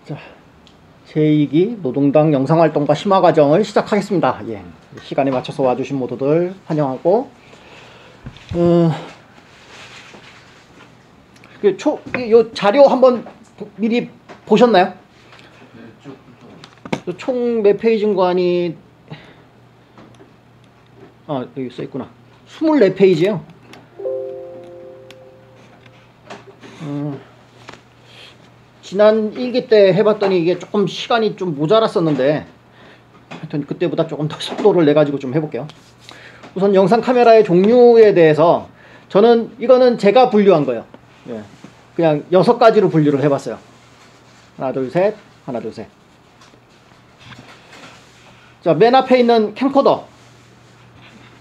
자, 제2기 노동당 영상활동가 심화과정을 시작하겠습니다. 예, 시간에 맞춰서 와주신 모두들 환영하고, 요 자료 한번 미리 보셨나요? 총 몇 페이지인가니? 여기 써있구나. 24페이지요. 지난 1기 때 해봤더니 이게 조금 시간이 좀 모자랐었는데, 하여튼 그때보다 조금 더 속도를 내가지고 좀 해볼게요. 우선 영상 카메라의 종류에 대해서 이거는 제가 분류한 거예요. 예, 그냥 6가지로 분류를 해봤어요. 하나 둘 셋, 하나 둘 셋. 자, 맨 앞에 있는 캠코더,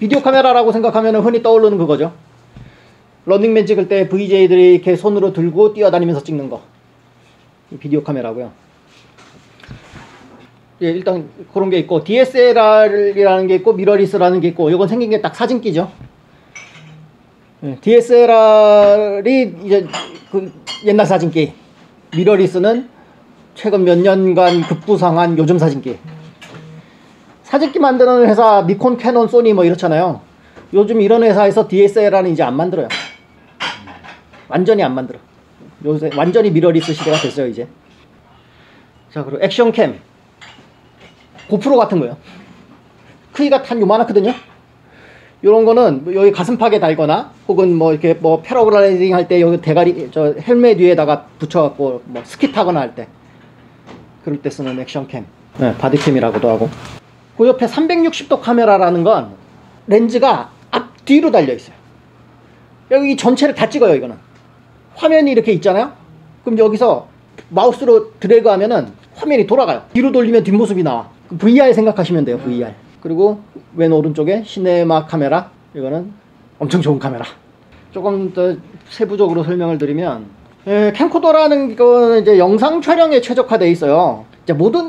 비디오 카메라라고 생각하면 흔히 떠오르는 그거죠. 런닝맨 찍을 때 VJ들이 이렇게 손으로 들고 뛰어다니면서 찍는 거, 비디오 카메라고요. 예, 일단 그런 게 있고, DSLR이라는 게 있고, 미러리스라는 게 있고, 이건 생긴 게 딱 사진기죠. 예, DSLR이 이제 그 옛날 사진기, 미러리스는 최근 몇 년간 급부상한 요즘 사진기. 사진기 만드는 회사 니콘, 캐논, 소니 뭐 이렇잖아요. 요즘 이런 회사에서 DSLR은 이제 안 만들어요. 완전히 안 만들어. 요새 완전히 미러리스 시대가 됐어요 이제. 자, 그리고 액션캠, 고프로 같은 거요. 크기가 한 요만하거든요. 요런 거는 여기 가슴팍에 달거나, 혹은 뭐 이렇게 뭐 패러글라이딩 할 때 여기 대가리, 저 헬멧 위에다가 붙여갖고 뭐 스키 타거나 할 때, 그럴 때 쓰는 액션캠. 네, 바디캠이라고도 하고. 그 옆에 360도 카메라라는 건 렌즈가 앞뒤로 달려 있어요. 여기 전체를 다 찍어요. 이거는 화면이 이렇게 있잖아요. 그럼 여기서 마우스로 드래그 하면은 화면이 돌아가요. 뒤로 돌리면 뒷모습이 나와. VR 생각하시면 돼요. VR. 그리고 왼 오른쪽에 시네마 카메라, 이거는 엄청 좋은 카메라. 조금 더 세부적으로 설명을 드리면, 캠코더라는 거는 이제 영상 촬영에 최적화되어 있어요. 이제 모든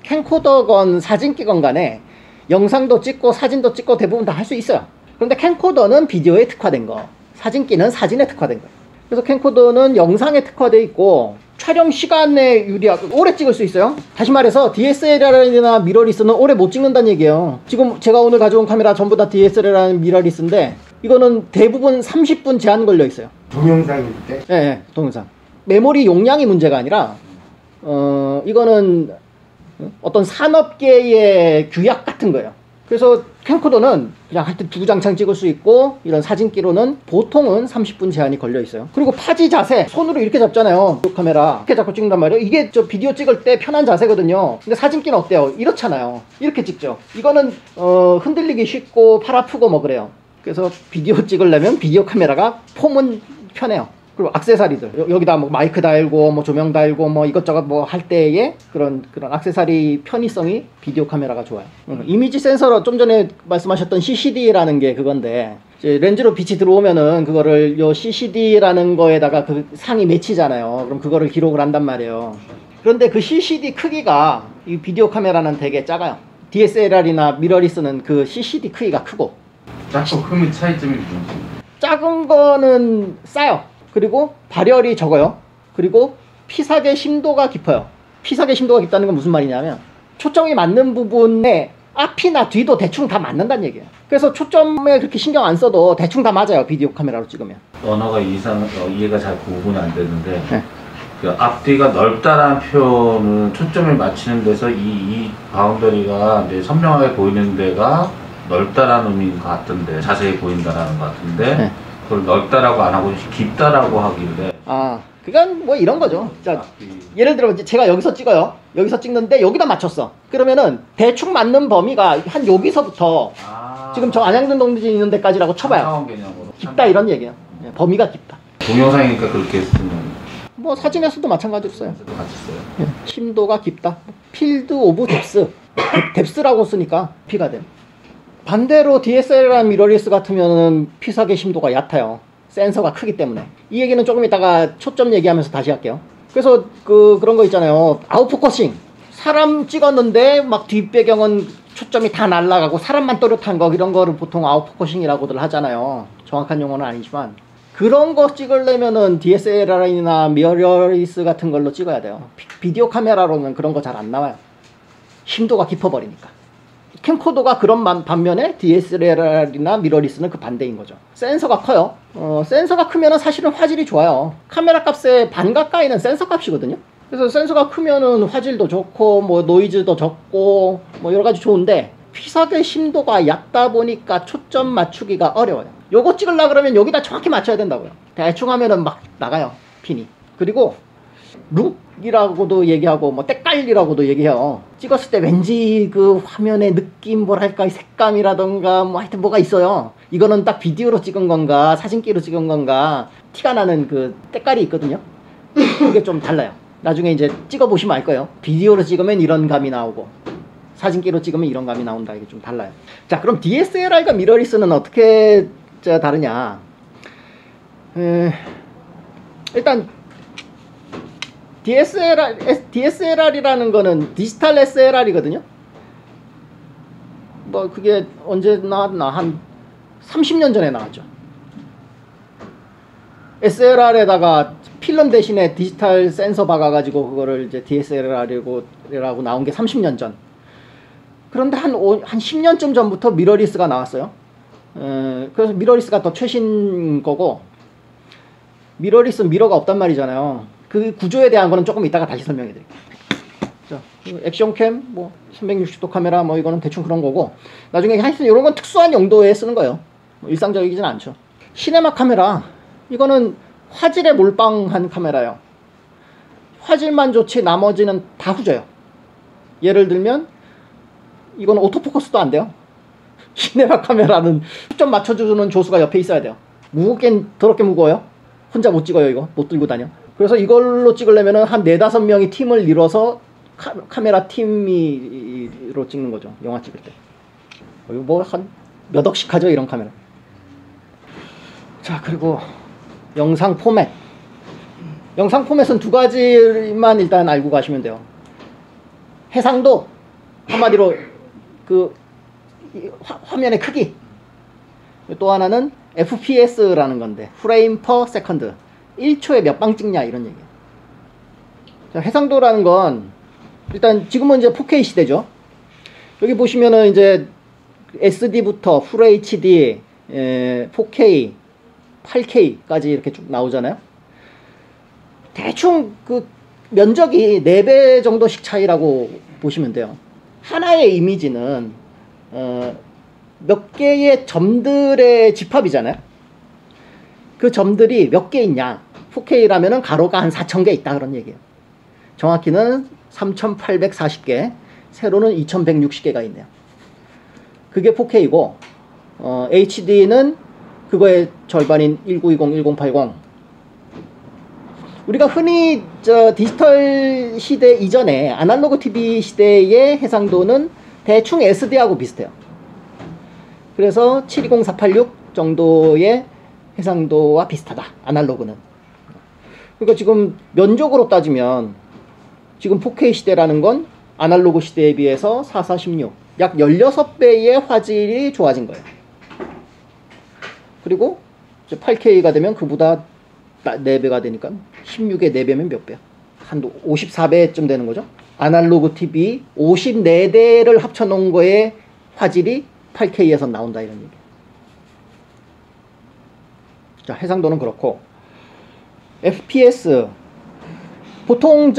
캠코더건 사진기건 간에 영상도 찍고 사진도 찍고 대부분 다 할 수 있어요. 그런데 캠코더는 비디오에 특화된 거, 사진기는 사진에 특화된 거예요. 그래서 캠코더는 영상에 특화되어 있고, 촬영 시간에 유리하고 오래 찍을 수 있어요. 다시 말해서 DSLR이나 미러리스는 오래 못 찍는다는 얘기예요. 지금 제가 오늘 가져온 카메라 전부 다 DSLR이나 미러리스인데, 이거는 대부분 30분 제한 걸려 있어요. 동영상일 때? 네, 동영상. 메모리 용량이 문제가 아니라, 이거는 어떤 산업계의 규약 같은 거예요. 그래서 캠코더는 그냥 하여튼 주구장창 찍을 수 있고, 이런 사진기로는 보통은 30분 제한이 걸려 있어요. 그리고 파지 자세, 손으로 이렇게 잡잖아요. 카메라 이렇게 잡고 찍는단 말이에요. 이게 저 비디오 찍을 때 편한 자세거든요. 근데 사진기는 어때요? 이렇잖아요. 이렇게 찍죠. 이거는 흔들리기 쉽고 팔 아프고 뭐 그래요. 그래서 비디오 찍으려면 비디오 카메라가 폼은 편해요. 그리고 액세서리들, 여기다 뭐 마이크 달고 뭐 조명 달고 뭐 이것저것 뭐 할 때의 그런 액세서리 편의성이 비디오 카메라가 좋아요. 이미지 센서로 좀 전에 말씀하셨던 CCD라는 게 그건데, 이제 렌즈로 빛이 들어오면은 그거를 요 CCD라는 거에다가 그 상이 맺히잖아요. 그럼 그거를 기록을 한단 말이에요. 그런데 그 CCD 크기가 이 비디오 카메라는 되게 작아요. DSLR이나 미러리스는 그 CCD 크기가 크고. 작고 크면 차이점이 뭐지? 작은 거는 싸요. 그리고 발열이 적어요. 그리고 피사계 심도가 깊어요. 피사계 심도가 깊다는 건 무슨 말이냐면, 초점이 맞는 부분에 앞이나 뒤도 대충 다 맞는다는 얘기예요. 그래서 초점에 그렇게 신경 안 써도 대충 다 맞아요. 비디오 카메라로 찍으면. 언어가 이해가 잘 구분이 안 되는데, 네. 그 앞뒤가 넓다라는 표현은 초점을 맞추는 데서 이 바운더리가 이제 선명하게 보이는 데가 넓다라는 의미인 것 같은데, 자세히 보인다라는 것 같은데, 네. 그걸 넓다라고 안 하고 깊다라고 하길래. 그건 뭐 이런 거죠. 자, 예를 들어 제가 여기서 찍어요. 여기서 찍는데 여기다 맞췄어. 그러면은 대충 맞는 범위가 한 여기서부터 지금 저 안양동 동지 있는 데까지라고 쳐봐요. 깊다 이런 얘기예요. 범위가 깊다. 동영상이니까 그렇게 쓰면. 뭐 사진에서도 마찬가지로 써요. 같이 써요. 심도가 깊다. 필드 오브 뎁스. 뎁스라고 쓰니까 피가 돼요. 반대로 DSLR이나 미러리스 같으면은 피사계 심도가 얕아요. 센서가 크기 때문에. 이 얘기는 조금 이따가 초점 얘기하면서 다시 할게요. 그래서 그런 거 있잖아요. 아웃포커싱. 사람 찍었는데 막 뒷배경은 초점이 다 날아가고 사람만 또렷한 거, 이런 거를 보통 아웃포커싱이라고들 하잖아요. 정확한 용어는 아니지만 그런 거 찍으려면은 DSLR이나 미러리스 같은 걸로 찍어야 돼요. 비디오 카메라로는 그런 거 잘 안 나와요. 심도가 깊어버리니까. 캠코더가 그런 반면에 DSLR이나 미러리스는 그 반대인 거죠. 센서가 커요. 센서가 크면은 사실은 화질이 좋아요. 카메라 값의 반 가까이는 센서 값이거든요. 그래서 센서가 크면은 화질도 좋고 뭐 노이즈도 적고 뭐 여러 가지 좋은데 피사계 심도가 얕다 보니까 초점 맞추기가 어려워요. 요거 찍으려고 그러면 여기다 정확히 맞춰야 된다고요. 대충 하면은 막 나가요, 핀이. 그리고 룩이라고도 얘기하고 뭐 때깔이라고도 얘기해요. 찍었을 때 왠지 그 화면의 느낌 뭐랄까 색감이라던가 뭐 하여튼 뭐가 있어요. 이거는 딱 비디오로 찍은 건가 사진기로 찍은 건가 티가 나는 그 때깔이 있거든요. 그게 좀 달라요. 나중에 이제 찍어보시면 알 거예요. 비디오로 찍으면 이런 감이 나오고 사진기로 찍으면 이런 감이 나온다. 이게 좀 달라요. 자, 그럼 DSLR과 미러리스는 어떻게 다르냐? 일단 DSLR이라는 거는 디지털 SLR이거든요. 뭐 그게 언제 나왔나? 한 30년 전에 나왔죠. SLR에다가 필름 대신에 디지털 센서 박아가지고 그거를 이제 DSLR이라고 나온 게 30년 전. 그런데 한 10년쯤 전부터 미러리스가 나왔어요. 그래서 미러리스가 더 최신 거고, 미러리스 미러가 없단 말이잖아요. 그 구조에 대한 거는 조금 이따가 다시 설명해 드릴게요. 자, 액션캠, 뭐 360도 카메라, 뭐 이거는 대충 그런 거고, 나중에 하여튼 이런 건 특수한 용도에 쓰는 거예요. 뭐 일상적이진 않죠. 시네마 카메라, 이거는 화질에 몰빵한 카메라예요. 화질만 좋지 나머지는 다 후져요. 예를 들면 이건 오토포커스도 안 돼요. 시네마 카메라는 초점 맞춰주는 조수가 옆에 있어야 돼요. 무겁긴 더럽게 무거워요. 혼자 못 찍어요. 이거 못 들고 다녀. 그래서 이걸로 찍으려면 한 4-5명이 팀을 이뤄서 카메라 팀으로 찍는 거죠. 영화 찍을 때. 이거 뭐 한 몇 억씩 하죠, 이런 카메라. 자, 그리고 영상 포맷. 영상 포맷은 두 가지만 일단 알고 가시면 돼요. 해상도, 한마디로 그 화면의 크기. 또 하나는 FPS라는 건데, 프레임 퍼 세컨드. 1초에 몇 방 찍냐, 이런 얘기예요. 자, 해상도라는 건 일단 지금은 이제 4K 시대죠. 여기 보시면은 이제 SD부터 풀 HD, 4K, 8K까지 이렇게 쭉 나오잖아요. 대충 그 면적이 4배 정도씩 차이라고 보시면 돼요. 하나의 이미지는 몇 개의 점들의 집합이잖아요. 그 점들이 몇 개 있냐. 4K라면은 가로가 한 4,000개 있다, 그런 얘기예요. 정확히는 3,840개, 세로는 2,160개가 있네요. 그게 4K고, HD는 그거의 절반인 1920, 1080. 우리가 흔히 디지털 시대 이전에 아날로그 TV 시대의 해상도는 대충 SD하고 비슷해요. 그래서 720, 486 정도의 해상도와 비슷하다, 아날로그는. 그러니까 지금 면적으로 따지면 지금 4K 시대라는 건 아날로그 시대에 비해서 4416, 약 16배의 화질이 좋아진 거예요. 그리고 이제 8K가 되면 그보다 4배가 되니까 16의 4배면 몇 배야? 한 54배쯤 되는 거죠. 아날로그 TV 54대를 합쳐놓은 거에 화질이 8K에서 나온다, 이런 얘기예요. 자, 해상도는 그렇고, FPS. 보통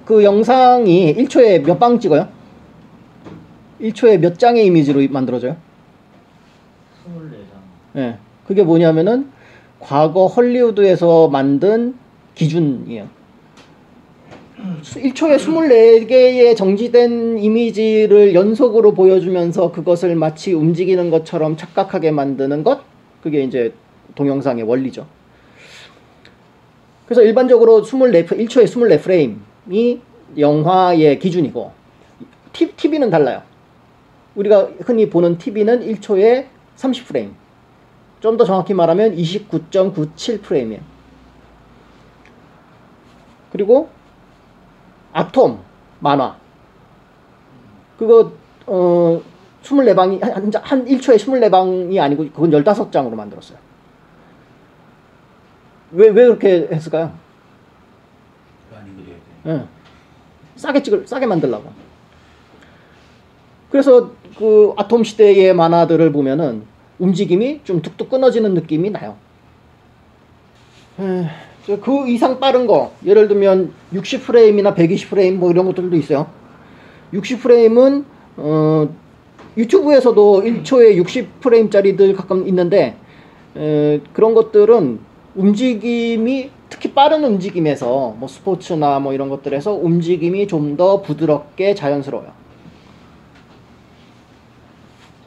그 영상이 1초에 몇 방 찍어요? 1초에 몇 장의 이미지로 만들어져요? 24장. 예. 그게 뭐냐면은 과거 헐리우드에서 만든 기준이에요. 1초에 24개의 정지된 이미지를 연속으로 보여주면서 그것을 마치 움직이는 것처럼 착각하게 만드는 것, 그게 이제 동영상의 원리죠. 그래서 일반적으로 1초에 24프레임이 영화의 기준이고, TV는 달라요. 우리가 흔히 보는 TV는 1초에 30프레임. 좀 더 정확히 말하면 29.97프레임이에요. 그리고 아톰 만화. 그거 24방이 한 1초에 24방이 아니고 그건 15장으로 만들었어요. 왜 그렇게 했을까요? 많이 그려야 돼. 예. 싸게 만들라고. 그래서 그 아톰 시대의 만화들을 보면은 움직임이 좀 툭툭 끊어지는 느낌이 나요. 그 이상 빠른 거, 예를 들면 60프레임이나 120프레임 뭐 이런 것들도 있어요. 60프레임은 유튜브에서도 1초에 60프레임짜리들 가끔 있는데 그런 것들은 움직임이 특히 빠른 움직임에서 뭐 스포츠나 뭐 이런 것들에서 움직임이 좀 더 부드럽게 자연스러워요.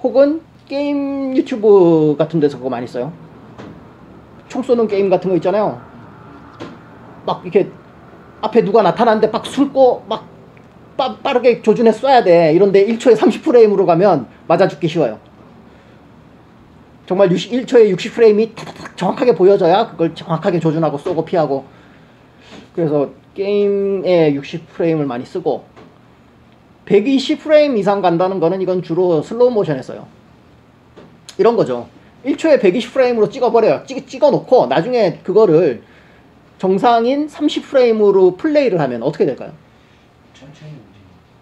혹은 게임 유튜브 같은 데서 그거 많이 써요. 총 쏘는 게임 같은 거 있잖아요. 막 이렇게 앞에 누가 나타나는데 막 숨고 막 빠르게 조준해 쏴야 돼. 이런데 1초에 30프레임으로 가면 맞아 죽기 쉬워요. 정말 1초에 60프레임이 타닥 정확하게 보여져야 그걸 정확하게 조준하고 쏘고 피하고. 그래서 게임에 60프레임을 많이 쓰고 120프레임 이상 간다는 거는 이건 주로 슬로우 모션에 써요. 이런 거죠. 1초에 120프레임으로 찍어버려요. 찍어놓고 나중에 그거를 정상인 30프레임으로 플레이를 하면 어떻게 될까요? 천천히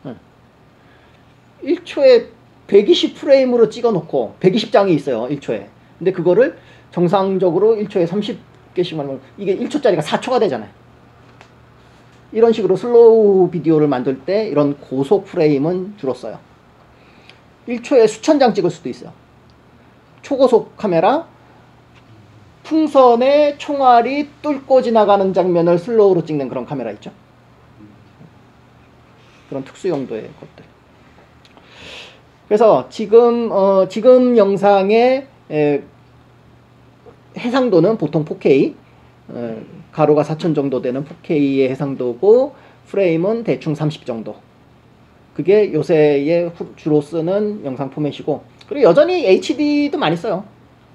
움직여. 1초에 120프레임으로 찍어놓고 120장이 있어요. 1초에. 근데 그거를 정상적으로 1초에 30개씩만 하면 이게 1초짜리가 4초가 되잖아요. 이런 식으로 슬로우 비디오를 만들 때 이런 고속 프레임은 주로 써요. 1초에 수천 장 찍을 수도 있어요. 초고속 카메라, 풍선에 총알이 뚫고 지나가는 장면을 슬로우로 찍는 그런 카메라 있죠. 그런 특수 용도의 것들. 그래서 지금 영상의 해상도는 보통 4K, 가로가 4000 정도 되는 4K의 해상도고 프레임은 대충 30 정도. 그게 요새에 주로 쓰는 영상 포맷이고, 그리고 여전히 HD도 많이 써요.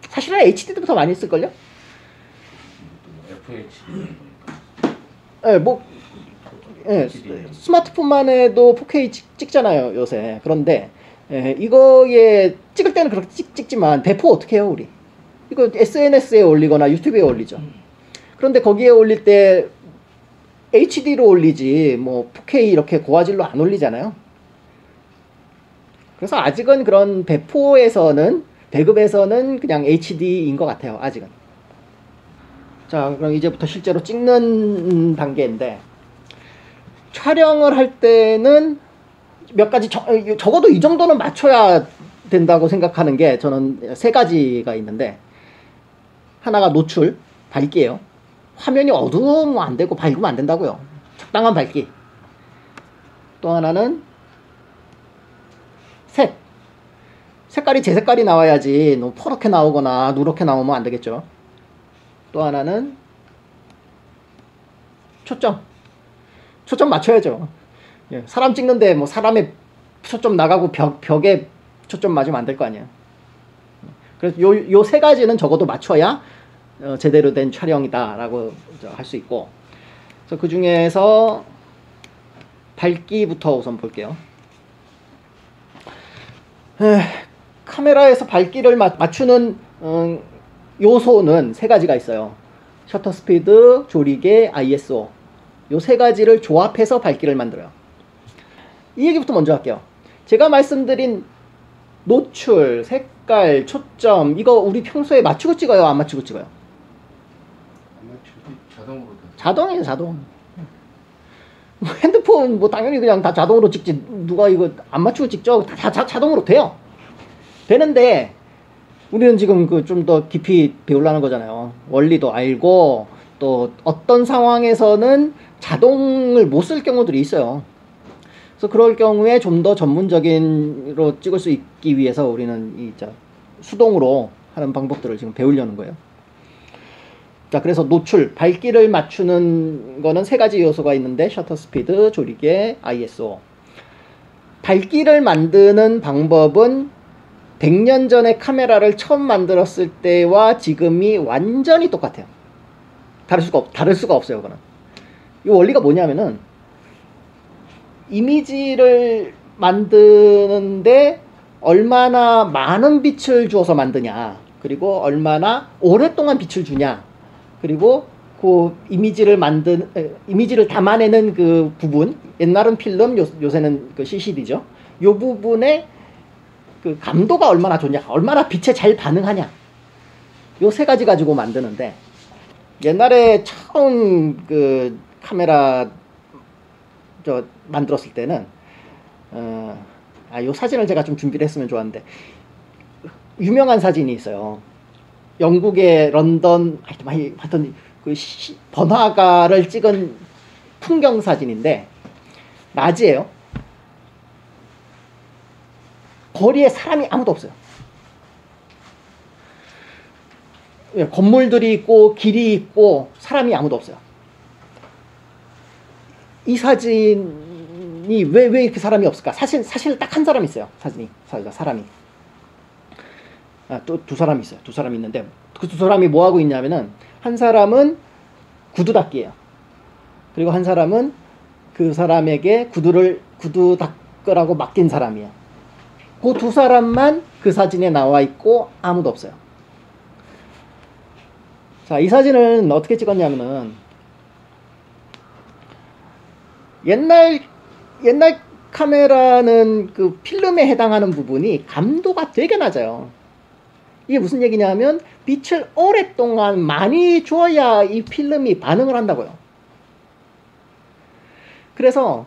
사실은 HD도 더 많이 쓸걸요? FHD. 네, 뭐 스마트폰만 해도 4K 찍잖아요 요새. 그런데 이거에 찍을 때는 그렇게 찍지만 배포 어떻게 해요 우리? 이거 SNS에 올리거나 유튜브에 올리죠. 그런데 거기에 올릴 때 HD로 올리지 뭐 4K 이렇게 고화질로 안 올리잖아요. 그래서 아직은 그런 배급에서는 그냥 HD인 것 같아요. 아직은. 자, 그럼 이제부터 실제로 찍는 단계인데, 촬영을 할 때는 몇 가지 적어도 이 정도는 맞춰야 된다고 생각하는 게 저는 3가지가 있는데, 하나가 노출, 밝기예요. 화면이 어두우면 안 되고 밝으면 안 된다고요. 적당한 밝기. 또 하나는 색깔이 제 색깔이 나와야지 너무 퍼렇게 나오거나 누렇게 나오면 안 되겠죠. 또 하나는 초점 맞춰야죠. 예, 사람 찍는데 뭐 사람의 초점 나가고 벽에 초점 맞으면 안 될 거 아니에요. 그래서 요 3가지는 적어도 맞춰야 제대로 된 촬영이다라고 할 수 있고, 그래서 그 중에서 밝기부터 우선 볼게요. 카메라에서 밝기를 맞추는 요소는 3가지가 있어요. 셔터 스피드, 조리개, ISO. 요 3가지를 조합해서 밝기를 만들어요. 이 얘기부터 먼저 할게요. 제가 말씀드린 노출, 색깔, 초점, 이거 우리 평소에 맞추고 찍어요? 안 맞추고 찍어요? 자동으로 돼. 자동이에요, 자동. 핸드폰 뭐 당연히 그냥 다 자동으로 찍지, 누가 이거 안 맞추고 찍죠? 다 자동으로 돼요. 되는데 우리는 지금 그 좀 더 깊이 배우려는 거잖아요. 원리도 알고, 또 어떤 상황에서는 자동을 못 쓸 경우들이 있어요. 그래서 그럴 경우에 좀 더 전문적인로 찍을 수 있기 위해서 우리는 수동으로 하는 방법들을 지금 배우려는 거예요. 자, 그래서 노출, 밝기를 맞추는 거는 3가지 요소가 있는데, 셔터 스피드, 조리개, ISO. 밝기를 만드는 방법은 100년 전에 카메라를 처음 만들었을 때와 지금이 완전히 똑같아요. 다를 수가 없어요, 그거는. 이 원리가 뭐냐면은, 이미지를 만드는데 얼마나 많은 빛을 주어서 만드냐, 그리고 얼마나 오랫동안 빛을 주냐, 그리고 그 이미지를 담아내는 그 부분, 옛날은 필름, 요새는 그 CCD죠. 요 부분에 그 감도가 얼마나 좋냐, 얼마나 빛에 잘 반응하냐, 요 세 가지 가지고 만드는데, 옛날에 처음 그 카메라 만들었을 때는 요 사진을 제가 좀 준비를 했으면 좋았는데, 유명한 사진이 있어요. 영국의 런던, 하여튼 그 번화가를 찍은 풍경 사진인데, 낮이에요. 거리에 사람이 아무도 없어요. 건물들이 있고 길이 있고 사람이 아무도 없어요. 이 사진이 왜 이렇게 사람이 없을까? 사실 딱 한 사람 있어요. 사람이. 또 두 사람이 있어요. 두 사람이 있는데, 그 두 사람이 뭐 하고 있냐면은, 한 사람은 구두 닦기예요. 그리고 한 사람은 그 사람에게 구두 닦으라고 맡긴 사람이에요. 그 두 사람만 그 사진에 나와 있고 아무도 없어요. 자, 이 사진은 어떻게 찍었냐면은, 옛날 카메라는 그 필름에 해당하는 부분이 감도가 되게 낮아요. 이게 무슨 얘기냐면, 빛을 오랫동안 많이 줘야 이 필름이 반응을 한다고요. 그래서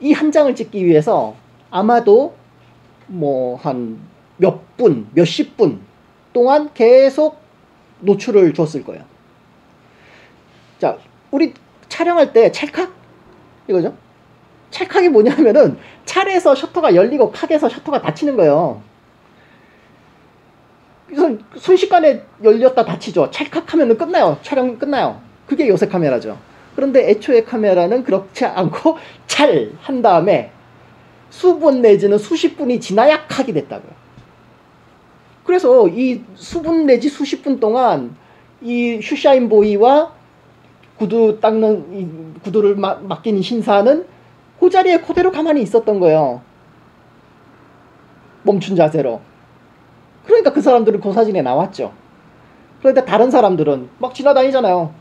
이 한 장을 찍기 위해서 아마도 뭐 한 몇십 분 동안 계속 노출을 줬을 거예요. 자, 우리 촬영할 때 찰칵 이거죠. 찰칵이 뭐냐면은, 찰에서 셔터가 열리고 칵에서 셔터가 닫히는 거예요. 그래서 순식간에 열렸다 닫히죠. 찰칵하면은 끝나요. 촬영이 끝나요. 그게 요새 카메라죠. 그런데 애초에 카메라는 그렇지 않고 찰 한 다음에 수분 내지는 수십 분이 지나야 칵이 됐다고요. 그래서 이 수분 내지 수십 분 동안 이 슈샤인 보이와 구두를 맡긴 신사는 그 자리에 그대로 가만히 있었던 거예요. 멈춘 자세로. 그러니까 그 사람들은 그 사진에 나왔죠. 그런데 다른 사람들은 막 지나다니잖아요.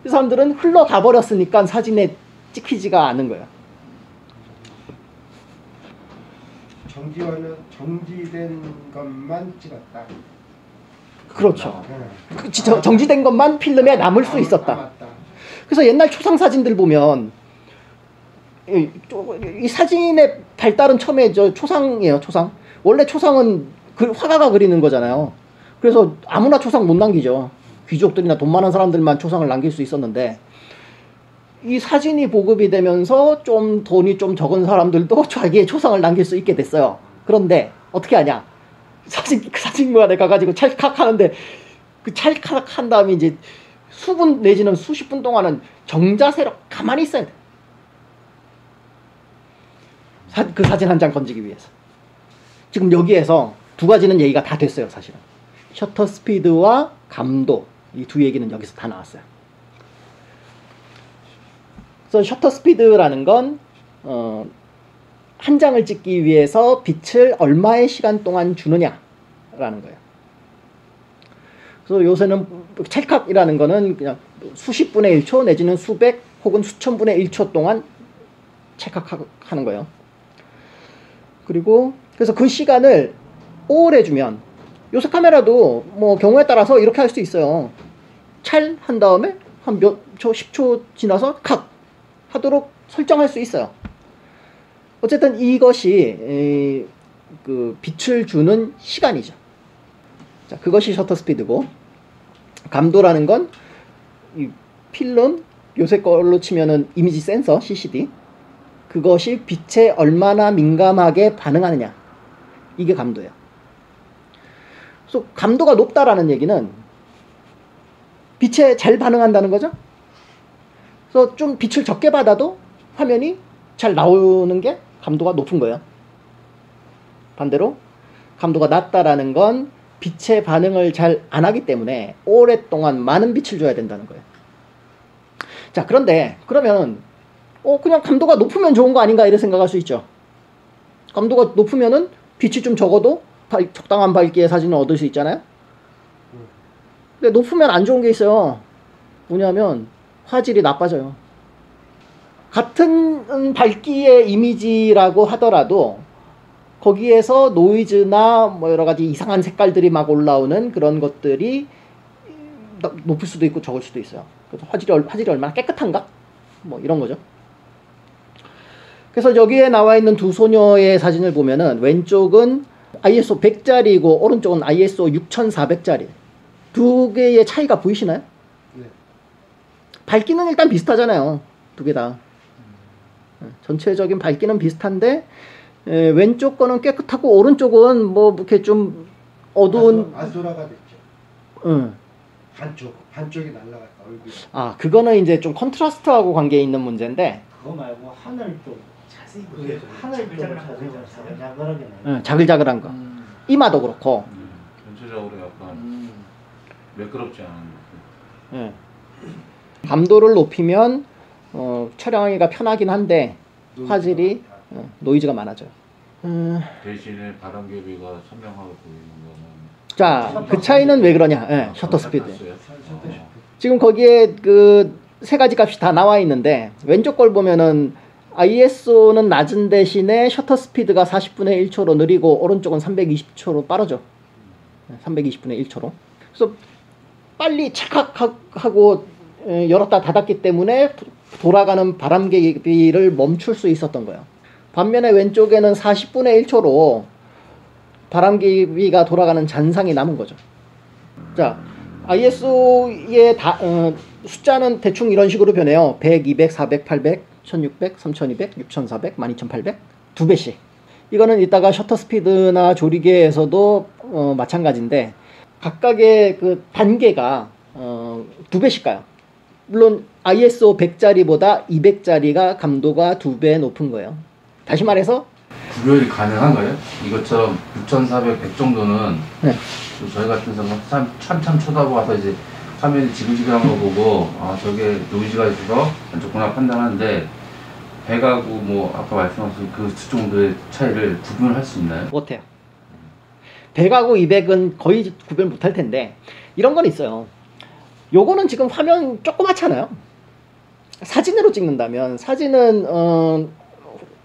그 사람들은 흘러가 버렸으니까 사진에 찍히지가 않은 거예요. 정지된 것만 찍었다. 그렇죠. 정지된 것만 필름에 남을 수 있었다. 그래서 옛날 초상 사진들 보면, 이 사진의 발달은 처음에 초상이에요. 초상. 원래 초상은 화가가 그리는 거잖아요. 그래서 아무나 초상 못 남기죠. 귀족들이나 돈 많은 사람들만 초상을 남길 수 있었는데, 이 사진이 보급이 되면서 좀 돈이 좀 적은 사람들도 자기의 초상을 남길 수 있게 됐어요. 그런데 어떻게 하냐? 그 사진관에 가가지고 찰칵 하는데, 그 찰칵 한 다음에 이제 수분 내지는 수십 분 동안은 정자세로 가만히 있어야 돼. 그 사진 한 장 건지기 위해서. 지금 여기에서 두 가지는 얘기가 다 됐어요, 사실은. 셔터 스피드와 감도, 이 두 얘기는 여기서 다 나왔어요. 그래서 셔터 스피드라는 건 한 장을 찍기 위해서 빛을 얼마의 시간 동안 주느냐라는 거예요. 그래서 요새는 찰칵이라는 거는 그냥 수십 분의 1초 내지는 수백 혹은 수천 분의 1초 동안 찰칵하는 거예요. 그리고 그래서 그 시간을 오래 주면, 요새 카메라도 뭐 경우에 따라서 이렇게 할 수 있어요. 찰 한 다음에 한 몇 초, 10초 지나서 칵 하도록 설정할 수 있어요. 어쨌든 이것이 그 빛을 주는 시간이죠. 자, 그것이 셔터 스피드고, 감도라는 건 이 필름, 요새 걸로 치면은 이미지 센서 CCD, 그것이 빛에 얼마나 민감하게 반응하느냐, 이게 감도예요. 그래서 감도가 높다라는 얘기는 빛에 잘 반응한다는 거죠. 그래서 좀 빛을 적게 받아도 화면이 잘 나오는 게 감도가 높은 거예요. 반대로 감도가 낮다라는 건 빛의 반응을 잘 안 하기 때문에 오랫동안 많은 빛을 줘야 된다는 거예요. 자, 그런데 그러면 그냥 감도가 높으면 좋은 거 아닌가, 이렇게 생각할 수 있죠. 감도가 높으면은 빛이 좀 적어도 적당한 밝기의 사진을 얻을 수 있잖아요. 근데 높으면 안 좋은 게 있어요. 뭐냐면 화질이 나빠져요. 같은 밝기의 이미지라고 하더라도 거기에서 노이즈나 뭐 여러 가지 이상한 색깔들이 막 올라오는 그런 것들이 높을 수도 있고 적을 수도 있어요. 그래서 화질이 얼마나 깨끗한가? 뭐 이런 거죠. 그래서 여기에 나와 있는 두 소녀의 사진을 보면은 왼쪽은 ISO 100짜리고 오른쪽은 ISO 6400짜리. 두 개의 차이가 보이시나요? 네. 밝기는 일단 비슷하잖아요. 두 개 다. 전체적인 밝기는 비슷한데 왼쪽 거는 깨끗하고 오른쪽은 뭐 이렇게 좀 어두운 아수라가 됐죠. 응. 반쪽이 날라갔다 얼굴. 아 그거는 이제 좀 컨트라스트하고 관계 있는 문제인데 그거 말고 하늘 좀 자세히 보세요. 하늘 좀 자세히 자글자글하게 나요. 응, 자글자글한 거. 이마도 그렇고. 전체적으로 약간 매끄럽지 않은 응. 감도를 높이면 촬영하기가 편하긴 한데 화질이 노이즈가 많아져요. 대신에 바람개비가 선명하게 보이는 거는 자, 그 차이는 왜 그러냐? 셔터 스피드. 탔어요? 지금 거기에 그 세 가지 값이 다 나와 있는데 왼쪽 걸 보면은 ISO는 낮은 대신에 셔터 스피드가 40분의 1초로 느리고 오른쪽은 320초로 빠르죠. 320분의 1초로. 그래서 빨리 찰칵하고 열었다 닫았기 때문에 돌아가는 바람개비를 멈출 수 있었던 거예요. 반면에 왼쪽에는 40분의 1초로 바람개비가 돌아가는 잔상이 남은 거죠. 자, ISO의 숫자는 대충 이런 식으로 변해요. 100, 200, 400, 800, 1600, 3200, 6400, 12800 두 배씩. 이거는 이따가 셔터 스피드나 조리개에서도 마찬가지인데 각각의 그 단계가 두 배씩 가요. 물론 ISO 100짜리보다 200짜리가 감도가 2배 높은 거예요. 다시 말해서 구별이 가능한가요? 이것처럼 6400, 100 정도는 네. 저희 같은 사람은 참참 쳐다보아서 이제 화면이 지글지글한 거 보고 아 저게 노이즈가 있어서 안 좋구나 판단하는데 100하고 뭐 아까 말씀하신 그 정도의 차이를 구분할 수 있나요? 못해요. 100하고 200은 거의 구별 못할 텐데 이런 건 있어요. 요거는 지금 화면 조그맣잖아요. 사진으로 찍는다면 사진은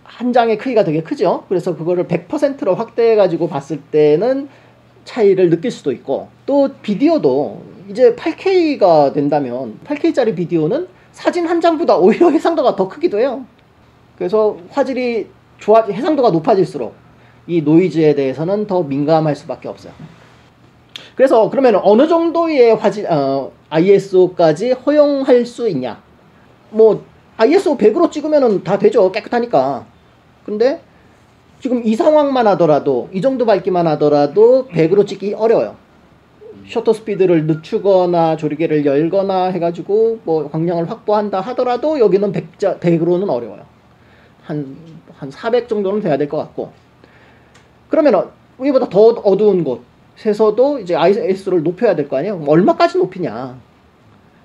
한 장의 크기가 되게 크죠. 그래서 그거를 100%로 확대해 가지고 봤을 때는 차이를 느낄 수도 있고 또 비디오도 이제 8K가 된다면 8K짜리 비디오는 사진 한 장보다 오히려 해상도가 더 크기도 해요. 그래서 화질이 해상도가 높아질수록 이 노이즈에 대해서는 더 민감할 수밖에 없어요. 그래서 그러면 어느 정도의 ISO까지 허용할 수 있냐? 뭐 ISO 100으로 찍으면 다 되죠. 깨끗하니까. 근데 지금 이 상황만 하더라도 이 정도 밝기만 하더라도 100으로 찍기 어려워요. 셔터 스피드를 늦추거나 조리개를 열거나 해가지고 뭐 광량을 확보한다 하더라도 여기는 100으로는 어려워요. 한 400 정도는 돼야 될 것 같고. 그러면 위보다 더 어두운 곳에서도 이제 ISO를 높여야 될 거 아니에요? 얼마까지 높이냐?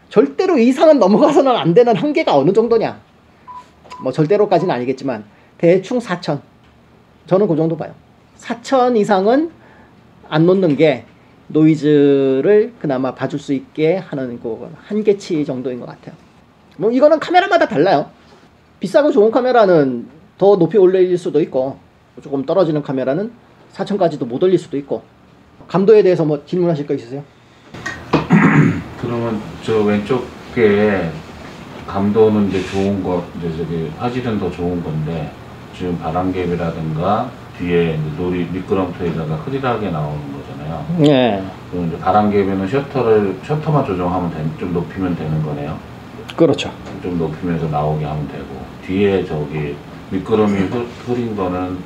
절대로 이상은 넘어가서는 안 되는 한계가 어느 정도냐? 뭐 절대로까지는 아니겠지만 대충 4000. 저는 그 정도 봐요. 4000 이상은 안 놓는 게 노이즈를 그나마 봐줄 수 있게 하는 그 한계치 정도인 것 같아요. 뭐 이거는 카메라마다 달라요. 비싸고 좋은 카메라는 더 높이 올릴 수도 있고 조금 떨어지는 카메라는 4000까지도 못 올릴 수도 있고. 감도에 대해서 뭐 질문하실 거 있으세요? 그러면 저 왼쪽에 감도는 이제 좋은 거, 이제 저기 화질은 더 좋은 건데 지금 바람개비라든가 뒤에 이제 미끄럼틀에다가 흐릿하게 나오는 거잖아요. 네. 그럼 이제 바람개비는 셔터만 조정하면 좀 높이면 되는 거네요. 그렇죠. 좀 높이면서 나오게 하면 되고 뒤에 저기 미끄럼이 흐린 거는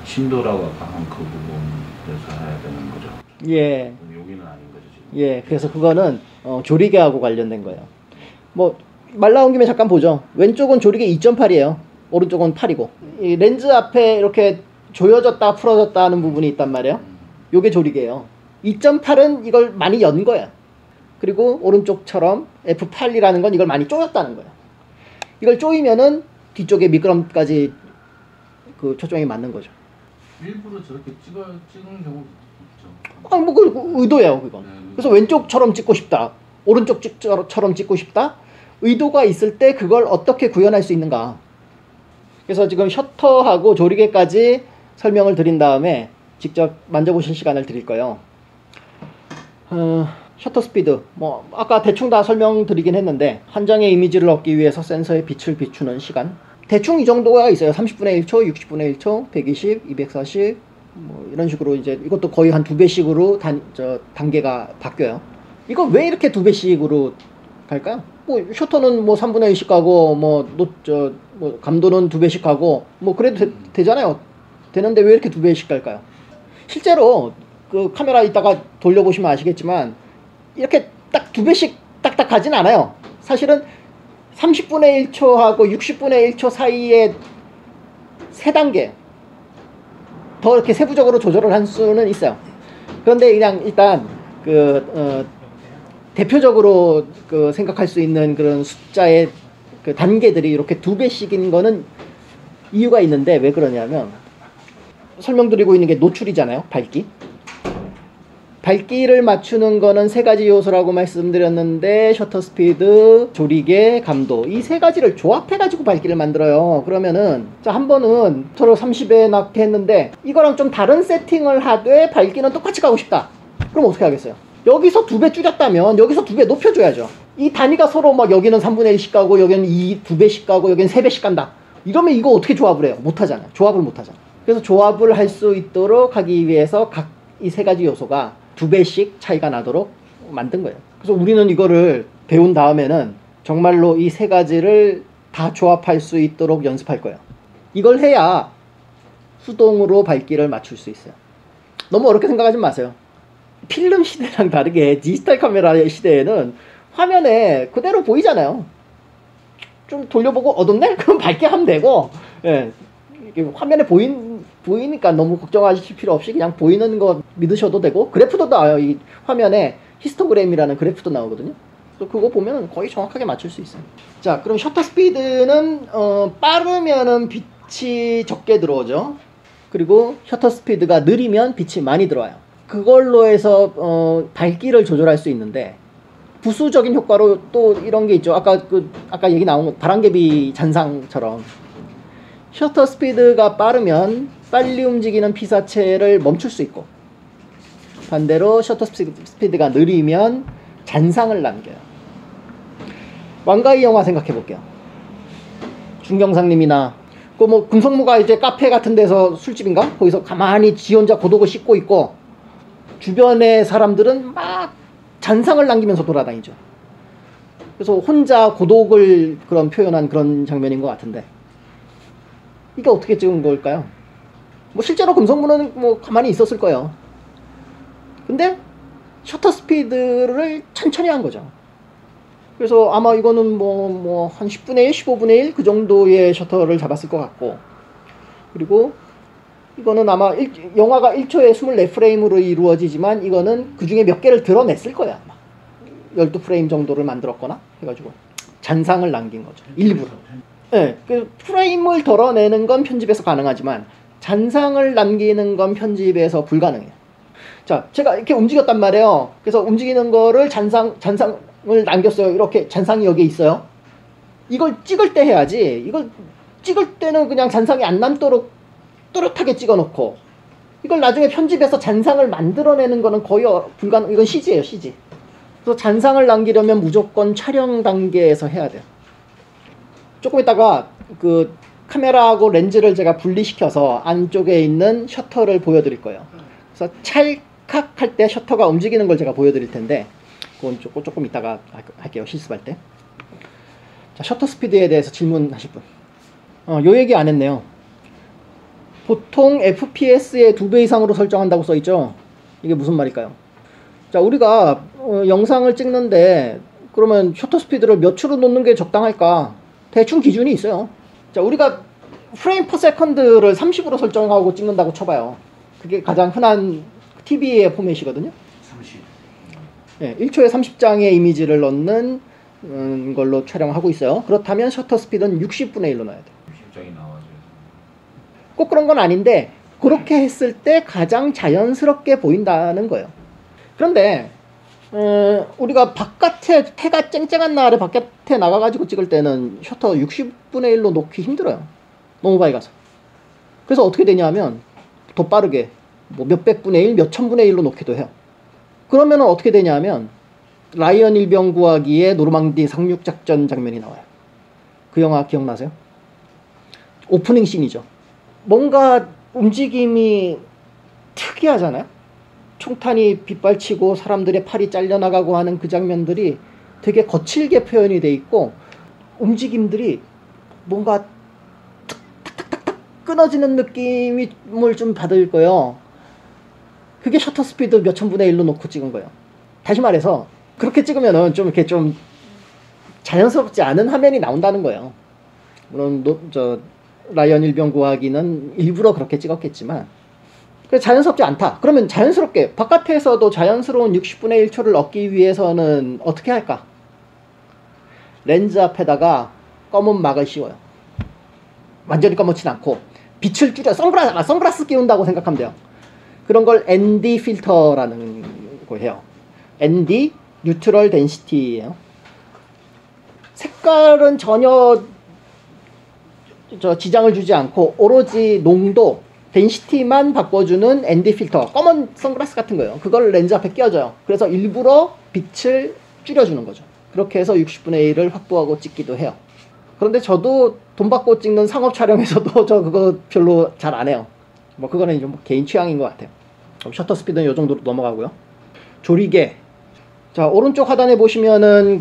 심도라고 아까 한 그 부분에서 해야 되는 거죠. 예. 여기는 아닌 거죠 지금. 예. 그래서 그거는 조리개하고 관련된 거예요. 뭐 말 나온 김에 잠깐 보죠. 왼쪽은 조리개 2.8이에요. 오른쪽은 8이고. 이 렌즈 앞에 이렇게 조여졌다 풀어졌다 하는 부분이 있단 말이에요. 요게 조리개예요. 2.8은 이걸 많이 연 거야. 그리고 오른쪽처럼 F8이라는 건 이걸 많이 조였다는 거예요. 이걸 조이면은 뒤쪽에 미끄럼까지 그 초점이 맞는 거죠. 일부러 저렇게 찍은 경우도 있죠. 아, 뭐 그 의도예요, 그건. 그래서 왼쪽처럼 찍고 싶다. 오른쪽 찍처럼 찍고 싶다. 의도가 있을 때 그걸 어떻게 구현할 수 있는가. 그래서 지금 셔터하고 조리개까지 설명을 드린 다음에 직접 만져보실 시간을 드릴 거예요. 셔터 스피드, 뭐 아까 대충 다 설명드리긴 했는데 한 장의 이미지를 얻기 위해서 센서에 빛을 비추는 시간 대충 이 정도가 있어요. 30분의 1초, 60분의 1초, 120, 240 뭐 이런 식으로 이제 이것도 거의 한 2배씩으로 단계가 바뀌어요. 이거 왜 이렇게 2배씩으로 갈까요? 뭐 셔터는 뭐 3분의 1씩 가고 뭐 감도는 2배씩 가고 뭐 그래도 되잖아요. 되는데 왜 이렇게 2배씩 갈까요? 실제로 그 카메라 이따가 돌려보시면 아시겠지만 이렇게 딱 2배씩 딱딱 가진 않아요. 사실은 30분의 1초하고 60분의 1초 사이에 3단계 더 이렇게 세부적으로 조절을 할 수는 있어요. 그런데 그냥 일단 대표적으로 생각할 수 있는 그런 숫자의 그 단계들이 이렇게 2배씩인 거는 이유가 있는데 왜 그러냐면 설명드리고 있는 게 노출이잖아요. 밝기를 맞추는 거는 3가지 요소라고 말씀드렸는데 셔터 스피드, 조리개, 감도 이 3가지를 조합해 가지고 밝기를 만들어요. 그러면은 자, 한 번은 서로 30에 낫게 했는데 이거랑 좀 다른 세팅을 하되 밝기는 똑같이 가고 싶다. 그럼 어떻게 하겠어요? 여기서 2배 줄였다면 여기서 2배 높여줘야죠. 이 단위가 서로 막 여기는 3분의 1씩 가고 여기는 2배씩 가고 여기는 3배씩 간다. 이러면 이거 어떻게 조합을 해요? 못하잖아요. 조합을 못하잖아요. 그래서 조합을 할 수 있도록 하기 위해서 각 이 3가지 요소가 2배씩 차이가 나도록 만든 거예요. 그래서 우리는 이거를 배운 다음에는 정말로 이 3가지를 다 조합할 수 있도록 연습할 거예요. 이걸 해야 수동으로 밝기를 맞출 수 있어요. 너무 어렵게 생각하지 마세요. 필름 시대랑 다르게 디지털 카메라 시대에는 화면에 그대로 보이잖아요. 좀 돌려보고 어둡네? 그럼 밝게 하면 되고, 예. 화면에 보이니까 너무 걱정하실 필요 없이 그냥 보이는 거 믿으셔도 되고, 그래프도 나와요. 이 화면에 히스토그램이라는 그래프도 나오거든요. 그래서 그거 보면 거의 정확하게 맞출 수 있어요. 자, 그럼 셔터 스피드는 빠르면은 빛이 적게 들어오죠. 그리고 셔터 스피드가 느리면 빛이 많이 들어와요. 그걸로 해서 밝기를 조절할 수 있는데 부수적인 효과로 또 이런 게 있죠. 아까 얘기 나온 거 바람개비 잔상처럼 셔터 스피드가 빠르면 빨리 움직이는 피사체를 멈출 수 있고 반대로 셔터 스피드가 느리면 잔상을 남겨요. 왕가희 영화 생각해 볼게요. 중경상님이나 그 뭐 금성무가 이제 카페 같은 데서 술집인가? 거기서 가만히 지 혼자 고독을 씻고 있고 주변의 사람들은 막 잔상을 남기면서 돌아다니죠. 그래서 혼자 고독을 그런 표현한 그런 장면인 것 같은데 이게 어떻게 찍은 걸까요? 뭐 실제로 금성무는 뭐 가만히 있었을 거예요. 근데 셔터 스피드를 천천히 한 거죠. 그래서 아마 이거는 뭐 한 10분의 1, 15분의 1 그 정도의 셔터를 잡았을 것 같고, 그리고 이거는 아마 영화가 1초에 24프레임으로 이루어지지만 이거는 그 중에 몇 개를 드러냈을 거야. 아마 12프레임 정도를 만들었거나 해가지고 잔상을 남긴 거죠. 일부러. 네, 그 프레임을 덜어내는 건 편집에서 가능하지만 잔상을 남기는 건 편집에서 불가능해요. 자, 제가 이렇게 움직였단 말이에요. 그래서 움직이는 거를 잔상을 남겼어요. 이렇게 잔상이 여기에 있어요. 이걸 찍을 때 해야지. 이걸 찍을 때는 그냥 잔상이 안 남도록 또렷하게 찍어놓고 이걸 나중에 편집해서 잔상을 만들어내는 거는 거의 불가능. 이건 CG예요, CG. 그래서 잔상을 남기려면 무조건 촬영 단계에서 해야 돼요. 조금 있다가 그 카메라하고 렌즈를 제가 분리시켜서 안쪽에 있는 셔터를 보여드릴 거예요. 그래서 찰칵할 때 셔터가 움직이는 걸 제가 보여드릴 텐데 그건 조금 이따가 할게요. 실습할 때. 자, 셔터 스피드에 대해서 질문하실 분. 요 얘기 안 했네요. 보통 FPS의 2배 이상으로 설정한다고 써있죠. 이게 무슨 말일까요? 자, 우리가 영상을 찍는데 그러면 셔터 스피드를 몇으로 놓는 게 적당할까? 대충 기준이 있어요. 자, 우리가 프레임 퍼 세컨드를 30으로 설정하고 찍는다고 쳐봐요. 그게 가장 흔한 TV의 포맷이거든요. 30. 네, 1초에 30장의 이미지를 넣는 걸로 촬영하고 있어요. 그렇다면 셔터 스피드는 60분의 1로 넣어야 돼요. 60장이 나와줘요. 꼭 그런 건 아닌데 그렇게 했을 때 가장 자연스럽게 보인다는 거예요. 그런데 우리가 바깥에 해가 쨍쨍한 날에 바깥에 나가가지고 찍을 때는 셔터 60분의 1로 놓기 힘들어요. 너무 많이 가서. 그래서 어떻게 되냐면 더 빠르게 뭐 몇백분의 1, 몇천분의 1로 놓기도 해요. 그러면은 어떻게 되냐면 라이언 일병 구하기의 노르망디 상륙작전 장면이 나와요. 그 영화 기억나세요? 오프닝 씬이죠. 뭔가 움직임이 특이하잖아요. 총탄이 빗발치고 사람들의 팔이 잘려나가고 하는 그 장면들이 되게 거칠게 표현이 돼 있고 움직임들이 뭔가 탁탁탁탁 끊어지는 느낌을 좀 받을 거예요. 그게 셔터 스피드 몇천분의 1로 놓고 찍은 거예요. 다시 말해서 그렇게 찍으면은 좀 이렇게 좀 자연스럽지 않은 화면이 나온다는 거예요. 물론 라이언 일병 구하기는 일부러 그렇게 찍었겠지만 자연스럽지 않다. 그러면 자연스럽게 바깥에서도 자연스러운 60분의 1초를 얻기 위해서는 어떻게 할까? 렌즈 앞에다가 검은 막을 씌워요. 완전히 검은진 않고 빛을 줄여 선글라스 끼운다고 생각하면 돼요. 그런 걸 ND 필터라는 거예요. ND 뉴트럴 덴시티예요. 색깔은 전혀 지장을 주지 않고 오로지 농도 덴시티만 바꿔주는 ND 필터, 검은 선글라스 같은 거예요. 그걸 렌즈 앞에 끼워줘요. 그래서 일부러 빛을 줄여주는 거죠. 그렇게 해서 60분의 1을 확보하고 찍기도 해요. 그런데 저도 돈 받고 찍는 상업 촬영에서도 저 그거 별로 잘 안 해요. 뭐 그거는 좀 개인 취향인 것 같아요. 셔터 스피드는 이 정도로 넘어가고요. 조리개. 자, 오른쪽 하단에 보시면은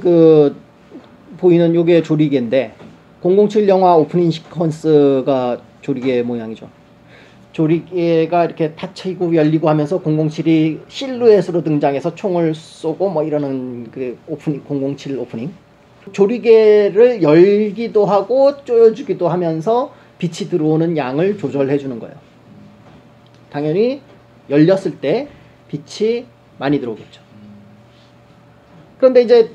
보이는 요게 조리개인데 007 영화 오프닝 시퀀스가 조리개 모양이죠. 조리개가 이렇게 닫히고 열리고 하면서 007이 실루엣으로 등장해서 총을 쏘고 뭐 이러는 그 오프닝, 007 오프닝. 조리개를 열기도 하고 조여주기도 하면서 빛이 들어오는 양을 조절해 주는 거예요. 당연히 열렸을 때 빛이 많이 들어오겠죠. 그런데 이제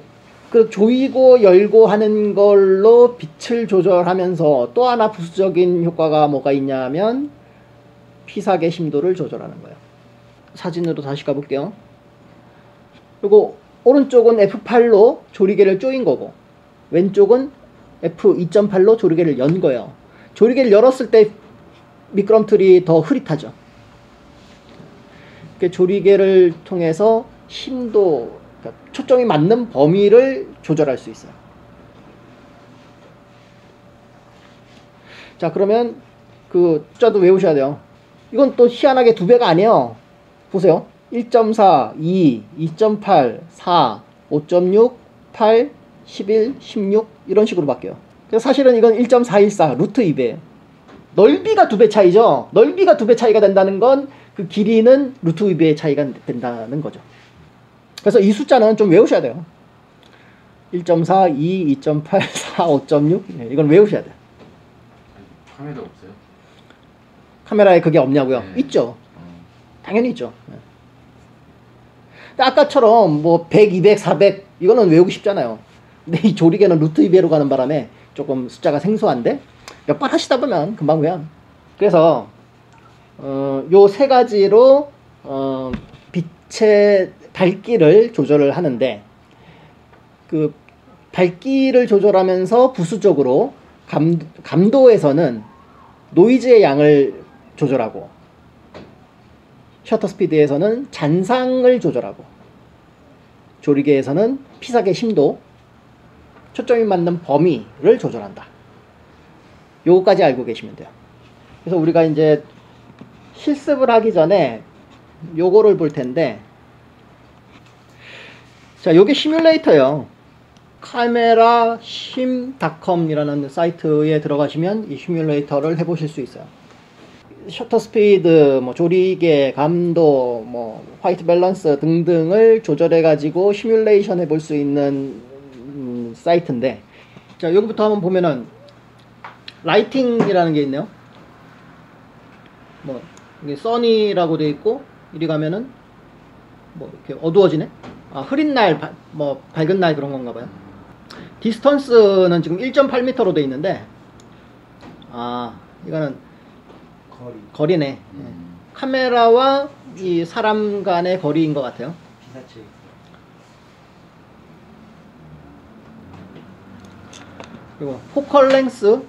그 조이고 열고 하는 걸로 빛을 조절하면서 또 하나 부수적인 효과가 뭐가 있냐면 피사계 심도를 조절하는 거예요. 사진으로 다시 가볼게요. 그리고 오른쪽은 F8로 조리개를 조인 거고 왼쪽은 F2.8로 조리개를 연 거예요. 조리개를 열었을 때 미끄럼틀이 더 흐릿하죠. 조리개를 통해서 심도, 그러니까 초점이 맞는 범위를 조절할 수 있어요. 자, 그러면 그 숫자도 외우셔야 돼요. 이건 또 희한하게 2배가 아니에요. 보세요. 1.4, 2, 2.8, 4, 5.6, 8, 11, 16 이런 식으로 바뀌어요. 그래서 사실은 이건 1.414 루트 2배예요. 넓이가 2배 차이죠. 넓이가 2배 차이가 된다는 건 그 길이는 루트 2배의 차이가 된다는 거죠. 그래서 이 숫자는 좀 외우셔야 돼요. 1.4, 2, 2.8, 4, 5.6 이건 외우셔야 돼요. 카메라 없어요? 카메라에 그게 없냐고요? 네. 있죠. 당연히 있죠. 근데 아까처럼 뭐 100, 200, 400 이거는 외우기 쉽잖아요. 근데 이 조리개는 루트 2배로 가는 바람에 조금 숫자가 생소한데 몇 번 하시다 보면 금방 외워요. 그래서 요 세 가지로 빛의 밝기를 조절을 하는데 그 밝기를 조절하면서 부수적으로 감도에서는 노이즈의 양을 조절하고 셔터 스피드에서는 잔상을 조절하고 조리개에서는 피사계 심도, 초점이 맞는 범위를 조절한다. 요거까지 알고 계시면 돼요. 그래서 우리가 이제 실습을 하기 전에 요거를 볼 텐데, 자, 요게 시뮬레이터예요. 카메라 심.com이라는 사이트에 들어가시면 이 시뮬레이터를 해보실 수 있어요. 셔터 스피드, 뭐 조리개, 감도, 뭐 화이트 밸런스 등등을 조절해 가지고 시뮬레이션 해볼 수 있는 사이트인데, 자, 여기부터 한번 보면은 라이팅이라는 게 있네요. 뭐 이게 써니라고 되어 있고, 이리 가면은 뭐 이렇게 어두워지네. 아, 흐린 날, 뭐 밝은 날 그런 건가 봐요. 디스턴스는 지금 1.8m로 되어 있는데, 아, 이거는 거리네. 카메라와 이 사람 간의 거리인 것 같아요. 피사체. 그리고 포컬 랭스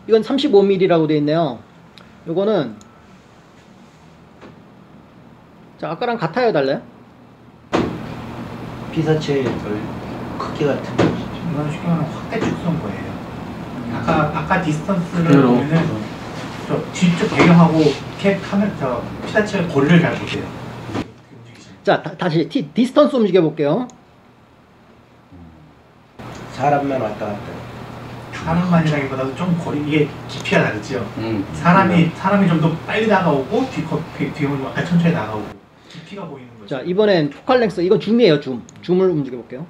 이건 35mm라고 되어 있네요. 요거는 자 아까랑 같아요, 달라요? 피사체의 크기 같은 거. 이건 쉽게 말하면 확대 축소인 거예요. 아까 디스턴스를 그대로. 보면은 저 뒤쪽 배경하고 캡 카메라 저 피사체 거리를 잘 보세요. 자 다시 디스턴스 움직여 볼게요. 사람만 왔다 갔다. 사람만이라기보다도 좀 거리 이게 깊이가 다르죠. 음. 사람이 좀 더 빨리 다가오고 뒤로 약간 천천히 다가오고 깊이가 보이는 거죠. 자 이번엔 포컬 랭스 이건 줌이에요. 줌을 움직여 볼게요.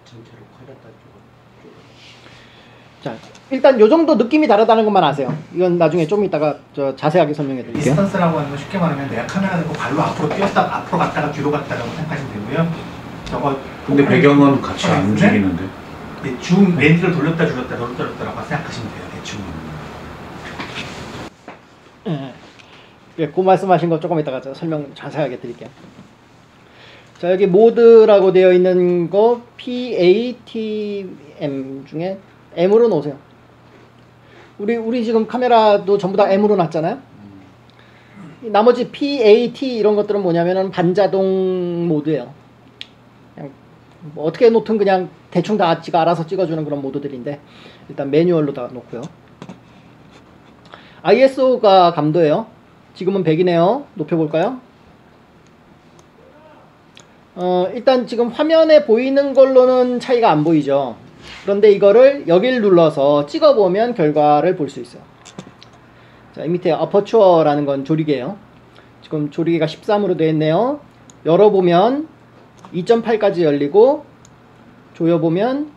전체로 커졌다 쭉. 자 일단 요 정도 느낌이 다르다는 것만 아세요. 이건 나중에 좀 이따가 저 자세하게 설명해 드릴게요. 디스턴스라고 하는 건 쉽게 말하면 내가 카메라 들고 발로 앞으로 뛰었다 앞으로 갔다가 뒤로 갔다라고 생각하시면 되고요. 저거 근데 배경은 같이 안 움직이는데. 줌 렌즈를 돌렸다 줄였다라고 생각하시면 돼요. 대충. 예, 그 말씀하신 거 조금 이따가 설명 자세하게 드릴게요. 자 여기 모드라고 되어 있는 거 PATM 중에 M으로 놓으세요. 우리 지금 카메라도 전부 다 M으로 놨잖아요. 나머지 PAT 이런 것들은 뭐냐면은 반자동 모드예요. 그냥 뭐 어떻게 놓든 그냥 대충 다 지가 알아서 찍어주는 그런 모드들인데 일단 매뉴얼로 다 놓고요. ISO가 감도예요. 지금은 100이네요. 높여볼까요? 일단 지금 화면에 보이는 걸로는 차이가 안 보이죠. 그런데 이거를 여기를 눌러서 찍어보면 결과를 볼 수 있어요. 자, 이 밑에 어퍼추어라는 건 조리개예요. 지금 조리개가 13으로 되어 있네요. 열어보면 2.8까지 열리고 조여보면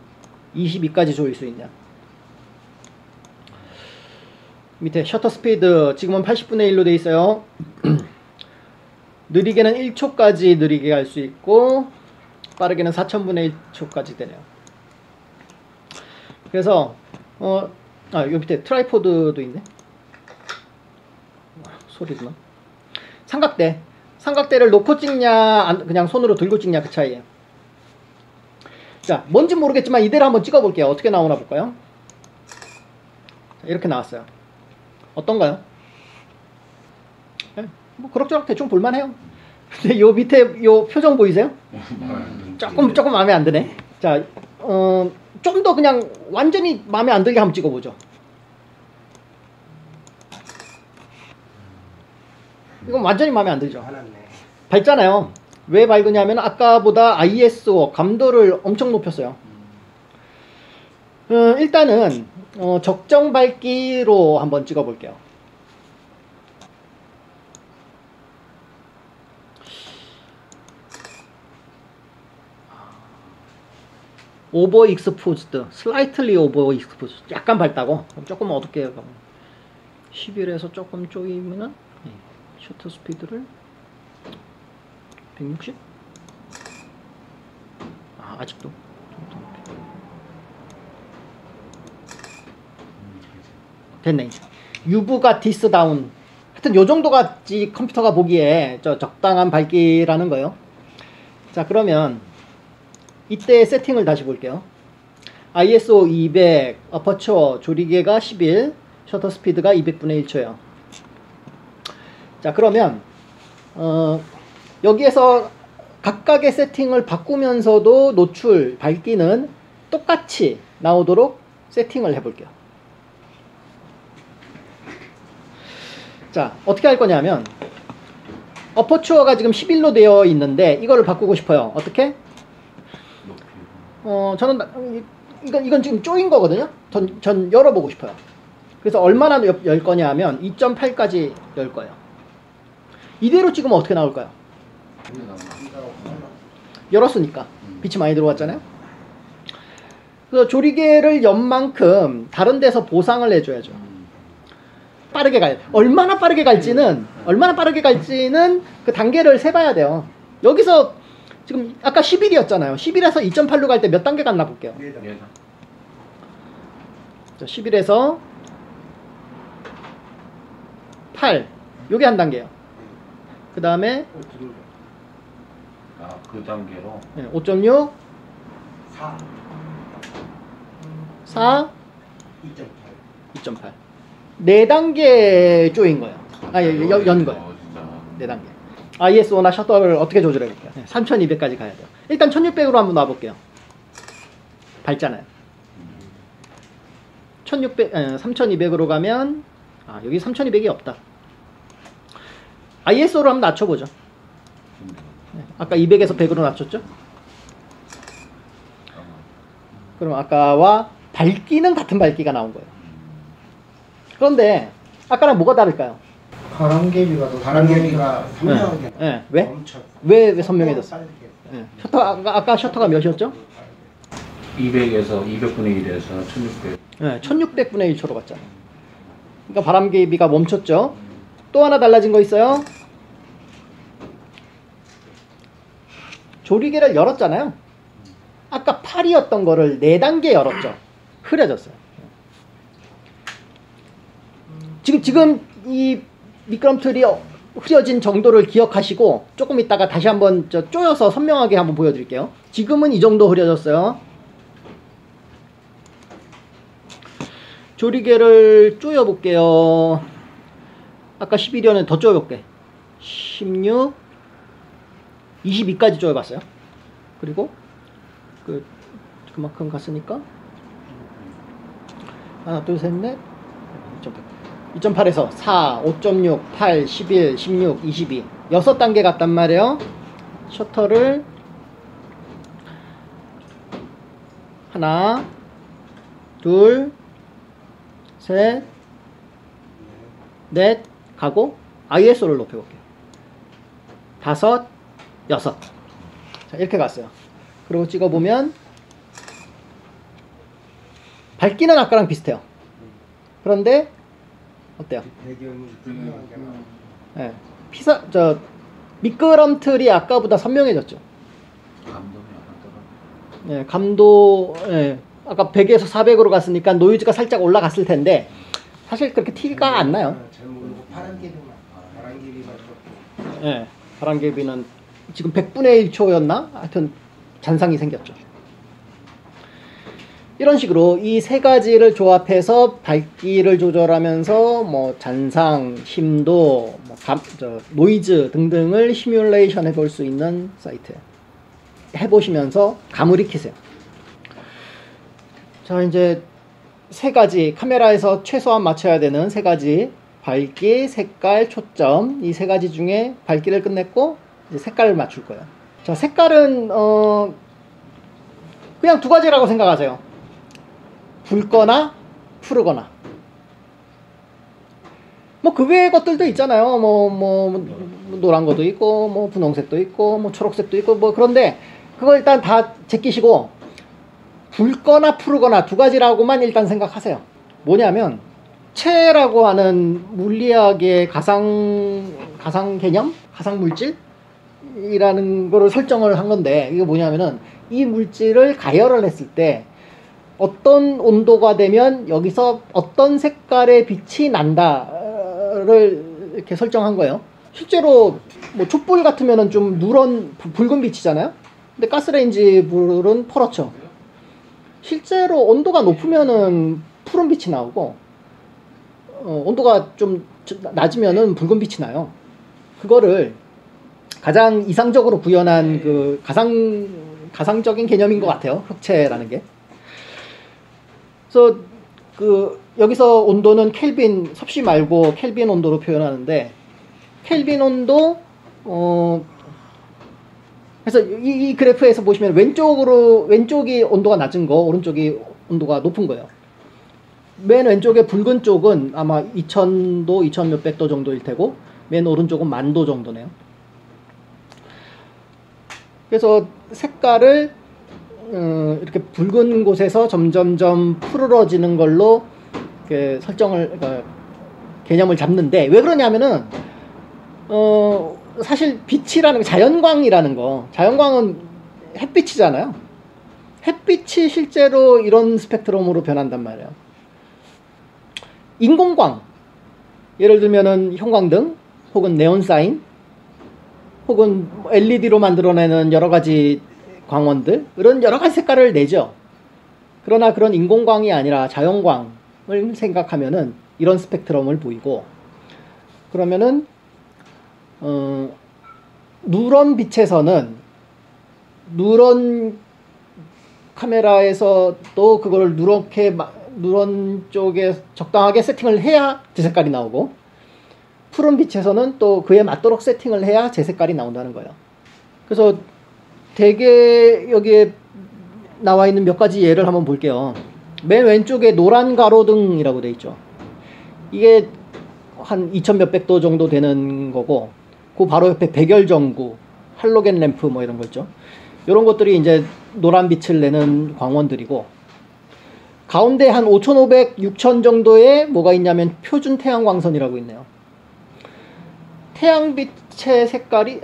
22까지 조일 수 있냐. 밑에 셔터 스피드 지금은 80분의 1로 되어 있어요. 느리게는 1초까지 느리게 갈 수 있고 빠르게는 4000분의 1초까지 되네요. 그래서 요 밑에 트라이포드도 있네. 소리구나. 삼각대를 놓고 찍냐 그냥 손으로 들고 찍냐 그 차이에요. 자 뭔지 모르겠지만 이대로 한번 찍어 볼게요. 어떻게 나오나 볼까요? 자, 이렇게 나왔어요. 어떤가요? 네, 뭐 그럭저럭 대충 볼만해요. 근데 요 밑에 요 표정 보이세요? 조금 마음에 안 드네. 자 좀 더 그냥 완전히 마음에 안 들게 한번 찍어보죠. 이건 완전히 마음에 안 들죠. 화났네. 밝잖아요. 왜 밝으냐면 아까보다 ISO 감도를 엄청 높였어요. 일단은 적정 밝기로 한번 찍어 볼게요. 오버 익스포즈드, 슬라이틀리 오버 익스포즈. 약간 밝다고. 그럼 조금 어둡게 해요. 11에서 조금 쪼이면은 셔터 스피드를 160? 아직도 됐네. 유브가 디스 다운. 하여튼 요 정도가 컴퓨터가 보기에 적당한 밝기라는 거예요. 자 그러면 이때 세팅을 다시 볼게요. ISO 200, 어퍼처 조리개가 11, 셔터 스피드가 200분의 1초예요. 자 그러면 여기에서 각각의 세팅을 바꾸면서도 노출, 밝기는 똑같이 나오도록 세팅을 해볼게요. 자 어떻게 할 거냐면 어퍼추어가 지금 11로 되어 있는데 이거를 바꾸고 싶어요. 어떻게? 저는 이건 지금 쪼인 거거든요. 전 열어보고 싶어요. 그래서 얼마나 열 거냐 하면 2.8까지 열 거예요. 이대로 찍으면 어떻게 나올까요? 열었으니까 빛이 많이 들어왔잖아요. 그래서 조리개를 연 만큼 다른 데서 보상을 해줘야죠. 빠르게 가요. 얼마나 빠르게 갈지는 그 단계를 세봐야 돼요. 여기서 지금 아까 11이었잖아요. 11에서 2.8로 갈 때 몇 단계 갔나 볼게요. 자, 11에서 8 요게 한 단계예요. 그 다음에 그 단계로 5.6 4. 4, 2.8. 2.8. 4단계 조인 거예요. 연 거예요. 진짜. 4단계. ISO나 셔터를 어떻게 조절해 볼게요. 3200까지 가야 돼요. 일단 1600으로 한번 놔볼게요. 밝잖아요. 3200으로 가면, 여기 3200이 없다. ISO로 한번 낮춰보죠. 아까 200에서 100으로 낮췄죠? 그럼 아까와 밝기는 같은 밝기가 나온 거예요. 그런데 아까랑 뭐가 다를까요? 바람개비가 더 바람개비가 선명하게. 네. 왜? 엄청. 왜 선명해졌어? 빨갛게. 네. 셔터 아까 셔터가 몇이었죠? 200에서 200분의 1에서 1600. 네, 1600분의 1초로 갔잖아요. 그러니까 바람개비가 멈췄죠. 또 하나 달라진 거 있어요. 조리개를 열었잖아요. 아까 8이었던 거를 4단계 열었죠. 흐려졌어요. 지금 이 미끄럼틀이 흐려진 정도를 기억하시고 조금 있다가 다시 한번 쪼여서 선명하게 한번 보여드릴게요. 지금은 이 정도 흐려졌어요. 조리개를 쪼여 볼게요. 아까 11이었는데 더 쪼여 볼게. 16, 22까지 쪼여 봤어요. 그리고 그만큼 갔으니까 하나, 둘, 셋, 넷, 2.8에서 4, 5.6, 8, 11, 16, 22 6단계 갔단 말이에요. 셔터를 하나, 둘, 셋, 넷 가고 ISO를 높여볼게요. 5, 6. 자, 이렇게 갔어요. 그리고 찍어보면 밝기는 아까랑 비슷해요. 그런데 어때요? 배경이 선명하게 나와. 네. 미끄럼틀이 아까보다 선명해졌죠. 감동이 안 하더라고요. 네, 감도, 아까 100에서 400으로 갔으니까 노이즈가 살짝 올라갔을 텐데 사실 그렇게 티가 안 나요. 잘 모르고 바람개비만. 바람개비가 좀. 네, 바람개비는 지금 100분의 1초였나? 하여튼 잔상이 생겼죠. 이런 식으로 이 세 가지를 조합해서 밝기를 조절하면서 뭐 잔상, 심도, 노이즈 등등을 시뮬레이션 해볼 수 있는 사이트예요. 해보시면서 감을 익히세요. 자, 이제 세 가지 카메라에서 최소한 맞춰야 되는 세 가지 밝기, 색깔, 초점 이 세 가지 중에 밝기를 끝냈고 이제 색깔을 맞출 거예요. 자, 색깔은 그냥 두 가지라고 생각하세요. 붉거나 푸르거나. 뭐 그 외의 것들도 있잖아요. 뭐 노란 것도 있고 뭐 분홍색도 있고 뭐 초록색도 있고 뭐 그런데 그거 일단 다 제끼시고 붉거나 푸르거나 두 가지라고만 일단 생각하세요. 뭐냐면 체라고 하는 물리학의 가상 개념, 가상 물질이라는 거를 설정을 한 건데 이게 뭐냐면은 이 물질을 가열을 했을 때 어떤 온도가 되면 여기서 어떤 색깔의 빛이 난다를 이렇게 설정한 거예요. 실제로 뭐 촛불 같으면은 좀 누런 붉은 빛이잖아요. 근데 가스레인지 불은 퍼렇죠. 실제로 온도가 높으면은 푸른 빛이 나오고 온도가 좀 낮으면은 붉은 빛이 나요. 그거를 가장 이상적으로 구현한 그 가상적인 개념인 것 같아요. 흑체라는 게. 그래서 여기서 온도는 켈빈 섭씨 말고 켈빈 온도로 표현하는데 켈빈 온도 그래서 이 그래프에서 보시면 왼쪽이 온도가 낮은 거, 오른쪽이 온도가 높은 거예요. 맨 왼쪽에 붉은 쪽은 아마 2000도, 2600도 정도일 테고 맨 오른쪽은 10,000도 정도네요. 그래서 색깔을 이렇게 붉은 곳에서 점점점 푸르러지는 걸로 개념을 잡는데 왜 그러냐면은 사실 빛이라는 거, 자연광이라는 거, 자연광은 햇빛이잖아요. 햇빛이 실제로 이런 스펙트럼으로 변한단 말이에요. 인공광, 예를 들면은 형광등 혹은 네온사인 혹은 LED로 만들어내는 여러 가지 광원들 이런 여러 가지 색깔을 내죠. 그러나 그런 인공광이 아니라 자연광을 생각하면은 이런 스펙트럼을 보이고, 그러면은 누런 빛에서는 누런 카메라에서 또 그걸 누런 쪽에 적당하게 세팅을 해야 제 색깔이 나오고, 푸른 빛에서는 또 그에 맞도록 세팅을 해야 제 색깔이 나온다는 거예요. 그래서 되게 여기에 나와 있는 몇 가지 예를 한번 볼게요. 맨 왼쪽에 노란 가로등이라고 돼 있죠. 이게 한 2000 몇백 도 정도 되는 거고, 그 바로 옆에 백열전구, 할로겐 램프 뭐 이런 거 있죠. 이런 것들이 이제 노란 빛을 내는 광원들이고, 가운데 한 5500, 6000 정도의 뭐가 있냐면 표준 태양광선이라고 있네요. 태양빛의 색깔이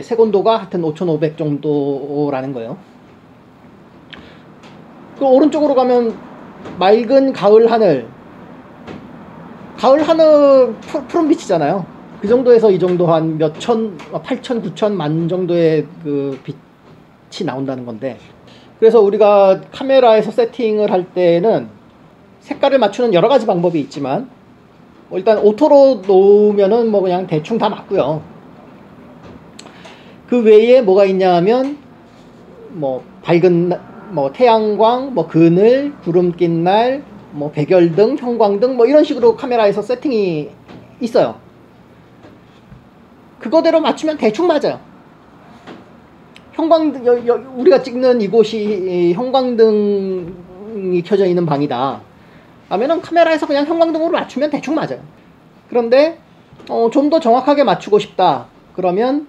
색온도가 하여튼 5500 정도라는 거예요. 그 오른쪽으로 가면 맑은 가을 하늘 푸른 빛이잖아요. 그 정도에서 이 정도 한 몇천, 8000, 9000 만 정도의 그 빛이 나온다는 건데, 그래서 우리가 카메라에서 세팅을 할 때는 색깔을 맞추는 여러 가지 방법이 있지만, 일단 오토로 놓으면은 뭐 그냥 대충 다 맞고요. 그 외에 뭐가 있냐 하면 뭐 밝은 뭐 태양광, 뭐 그늘, 구름 낀 날, 뭐 백열등, 형광등 뭐 이런 식으로 카메라에서 세팅이 있어요. 그거대로 맞추면 대충 맞아요. 형광등, 우리가 찍는 이곳이 형광등이 켜져 있는 방이다 하면은 카메라에서 그냥 형광등으로 맞추면 대충 맞아요. 그런데 좀 더 정확하게 맞추고 싶다 그러면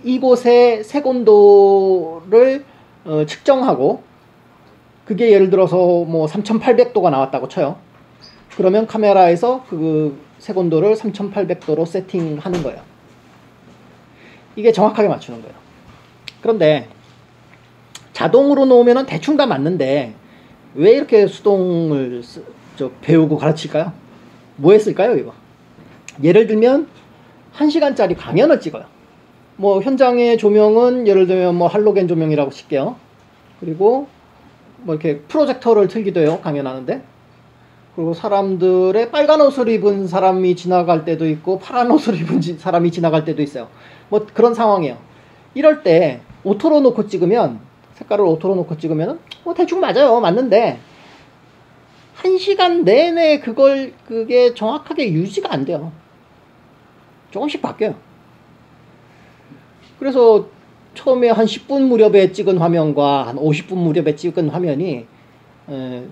이곳의 색온도를 측정하고, 그게 예를 들어서 뭐 3800도가 나왔다고 쳐요. 그러면 카메라에서 그 색온도를 3800도로 세팅하는 거예요. 이게 정확하게 맞추는 거예요. 그런데 자동으로 놓으면 대충 다 맞는데 왜 이렇게 수동을 배우고 가르칠까요? 뭐 했을까요 이거? 예를 들면 1시간짜리 강연을 찍어요. 뭐 현장의 조명은 예를 들면 뭐 할로겐 조명이라고 칠게요. 그리고 뭐 이렇게 프로젝터를 틀기도 해요, 강연하는데. 그리고 사람들의 빨간 옷을 입은 사람이 지나갈 때도 있고 파란 옷을 입은 사람이 지나갈 때도 있어요. 뭐 그런 상황이에요. 이럴 때 오토로 놓고 찍으면, 색깔을 오토로 놓고 찍으면 뭐 대충 맞아요. 맞는데 1시간 내내 그게 정확하게 유지가 안 돼요. 조금씩 바뀌어요. 그래서 처음에 한 10분 무렵에 찍은 화면과 한 50분 무렵에 찍은 화면이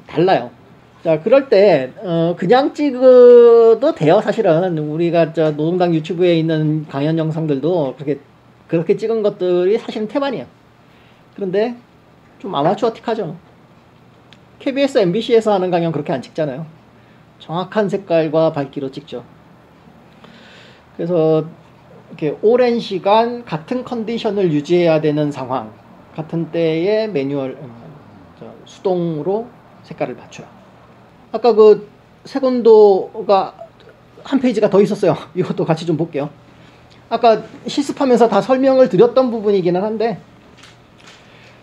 달라요. 자, 그럴 때 그냥 찍어도 돼요. 사실은 우리가 노동당 유튜브에 있는 강연 영상들도 그렇게 찍은 것들이 사실은 태반이에요. 그런데 좀 아마추어틱하죠. KBS, MBC에서 하는 강연 그렇게 안 찍잖아요. 정확한 색깔과 밝기로 찍죠. 그래서 이렇게 오랜 시간 같은 컨디션을 유지해야 되는 상황, 같은 때에 매뉴얼 수동으로 색깔을 맞춰요. 아까 그 색온도가 한 페이지가 더 있었어요. 이것도 같이 좀 볼게요. 아까 실습하면서 다 설명을 드렸던 부분이기는 한데,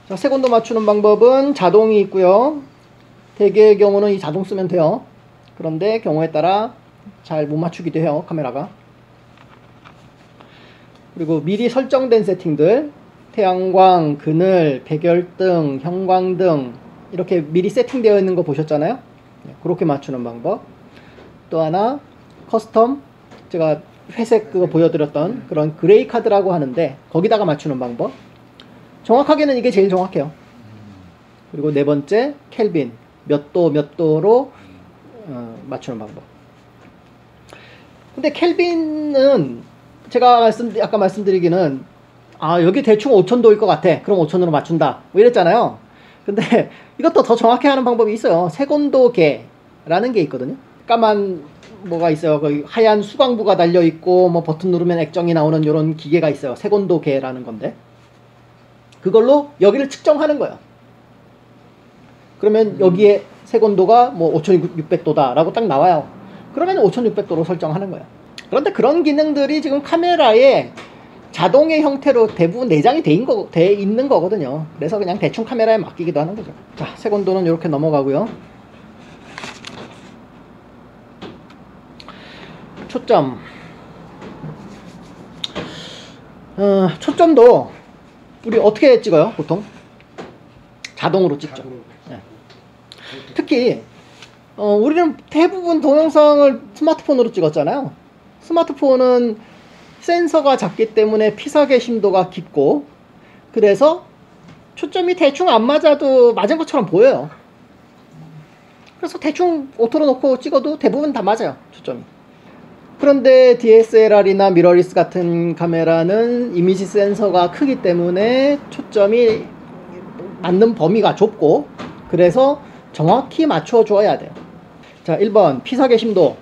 자, 색온도 맞추는 방법은 자동이 있고요. 대개의 경우는 이 자동 쓰면 돼요. 그런데 경우에 따라 잘 못 맞추기도 해요, 카메라가. 그리고 미리 설정된 세팅들, 태양광, 그늘, 백열등, 형광등 이렇게 미리 세팅되어 있는 거 보셨잖아요. 그렇게 맞추는 방법. 또 하나 커스텀, 제가 회색 그거 보여드렸던 그런 그레이 카드라고 하는데 거기다가 맞추는 방법. 정확하게는 이게 제일 정확해요. 그리고 네 번째 켈빈, 몇 도 몇 도로 맞추는 방법. 근데 켈빈은 제가 아까 말씀드리기는 여기 대충 5000도일 것 같아, 그럼 5000으로 맞춘다 뭐 이랬잖아요. 근데 이것도 더 정확히 하는 방법이 있어요. 색온도계라는 게 있거든요. 까만 뭐가 있어요. 거기 하얀 수광부가 달려 있고 뭐 버튼 누르면 액정이 나오는 이런 기계가 있어요. 색온도계라는 건데 그걸로 여기를 측정하는 거예요. 그러면 여기에 색온도가 뭐 5600도다 라고 딱 나와요. 그러면 5600도로 설정하는 거예요. 그런데 그런 기능들이 지금 카메라에 자동의 형태로 대부분 내장이 돼 있는 거거든요. 그래서 그냥 대충 카메라에 맡기기도 하는 거죠. 자, 세곤도는 이렇게 넘어가고요. 초점. 초점도 우리 어떻게 찍어요? 보통 자동으로 찍죠. 네. 특히 우리는 대부분 동영상을 스마트폰으로 찍었잖아요. 스마트폰은 센서가 작기 때문에 피사계 심도가 깊고, 그래서 초점이 대충 안 맞아도 맞은 것처럼 보여요. 그래서 대충 오토로 놓고 찍어도 대부분 다 맞아요, 초점이. 그런데 DSLR이나 미러리스 같은 카메라는 이미지 센서가 크기 때문에 초점이 맞는 범위가 좁고, 그래서 정확히 맞춰줘야 돼요. 자, 1번 피사계 심도.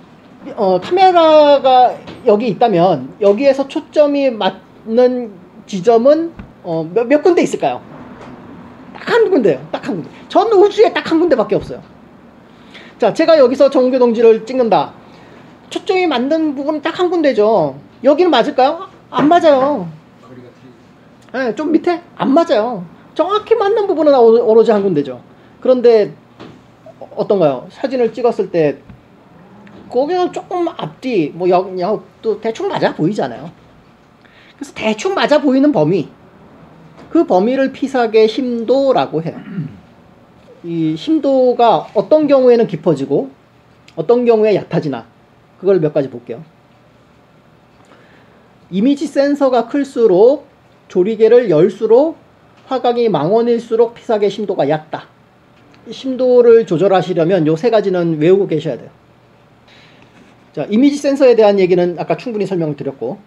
카메라가 여기 있다면 여기에서 초점이 맞는 지점은 몇 군데 있을까요? 딱 한 군데요. 딱 한 군데. 전 우주에 딱 한 군데밖에 없어요. 자, 제가 여기서 정규동지를 찍는다. 초점이 맞는 부분은 딱 한 군데죠. 여기는 맞을까요? 안 맞아요. 네, 좀 밑에 안 맞아요. 정확히 맞는 부분은 오로지 한 군데죠. 그런데 어떤가요? 사진을 찍었을 때 거기는 조금 앞뒤 또 대충 맞아 보이잖아요. 그래서 대충 맞아 보이는 범위, 그 범위를 피사계 심도라고 해요. 이 심도가 어떤 경우에는 깊어지고 어떤 경우에 얕아지나, 그걸 몇 가지 볼게요. 이미지 센서가 클수록, 조리개를 열수록, 화각이 망원일수록 피사계 심도가 얕다. 심도를 조절하시려면 요 세 가지는 외우고 계셔야 돼요. 자, 이미지 센서에 대한 얘기는 아까 충분히 설명을 드렸고,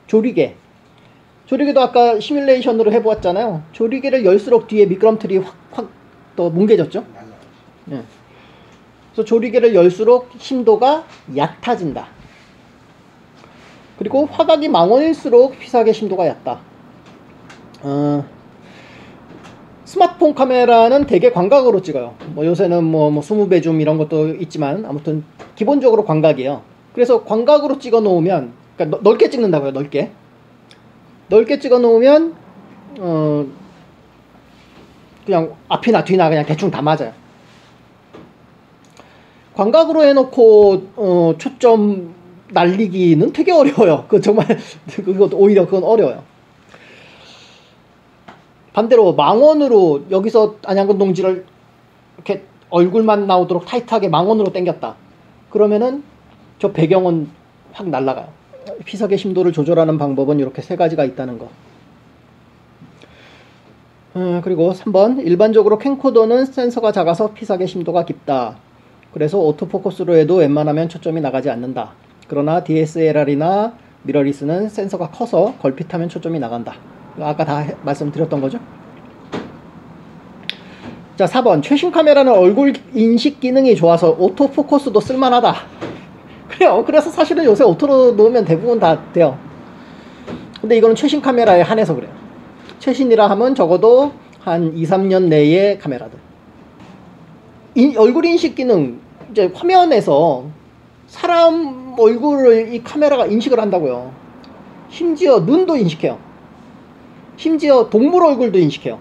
조리개도 아까 시뮬레이션으로 해보았잖아요. 조리개를 열수록 뒤에 미끄럼틀이 확 더 뭉개졌죠. 네. 그래서 조리개를 열수록 심도가 얕아진다. 그리고 화각이 망원일수록 피사계 심도가 얕다. 스마트폰 카메라는 대개 광각으로 찍어요. 요새는 20배 줌 이런 것도 있지만, 아무튼 기본적으로 광각이에요. 그래서 광각으로 찍어 놓으면, 그러니까 넓게 찍는다고요. 넓게 찍어 놓으면 그냥 앞이나 뒤나 그냥 대충 다 맞아요. 광각으로 해놓고 초점 날리기는 되게 어려워요. 정말 오히려 그건 어려워요. 반대로 망원으로 여기서 안양근 동지를 이렇게 얼굴만 나오도록 타이트하게 망원으로 당겼다. 그러면은 저 배경은 확 날아가요. 피사계 심도를 조절하는 방법은 이렇게 세 가지가 있다는 거. 그리고 3번, 일반적으로 캠코더는 센서가 작아서 피사계 심도가 깊다. 그래서 오토포커스로 해도 웬만하면 초점이 나가지 않는다. 그러나 DSLR이나 미러리스는 센서가 커서 걸핏하면 초점이 나간다. 아까 다 말씀드렸던 거죠. 자, 4번, 최신 카메라는 얼굴 인식 기능이 좋아서 오토포커스도 쓸만하다. 그래요. 그래서 사실은 요새 오토로 놓으면 대부분 다 돼요. 근데 이거는 최신 카메라에 한해서 그래요. 최신이라 하면 적어도 한 2-3년 내의 카메라들. 얼굴 인식 기능, 이제 화면에서 사람 얼굴을 이 카메라가 인식을 한다고요. 심지어 눈도 인식해요. 심지어 동물 얼굴도 인식해요.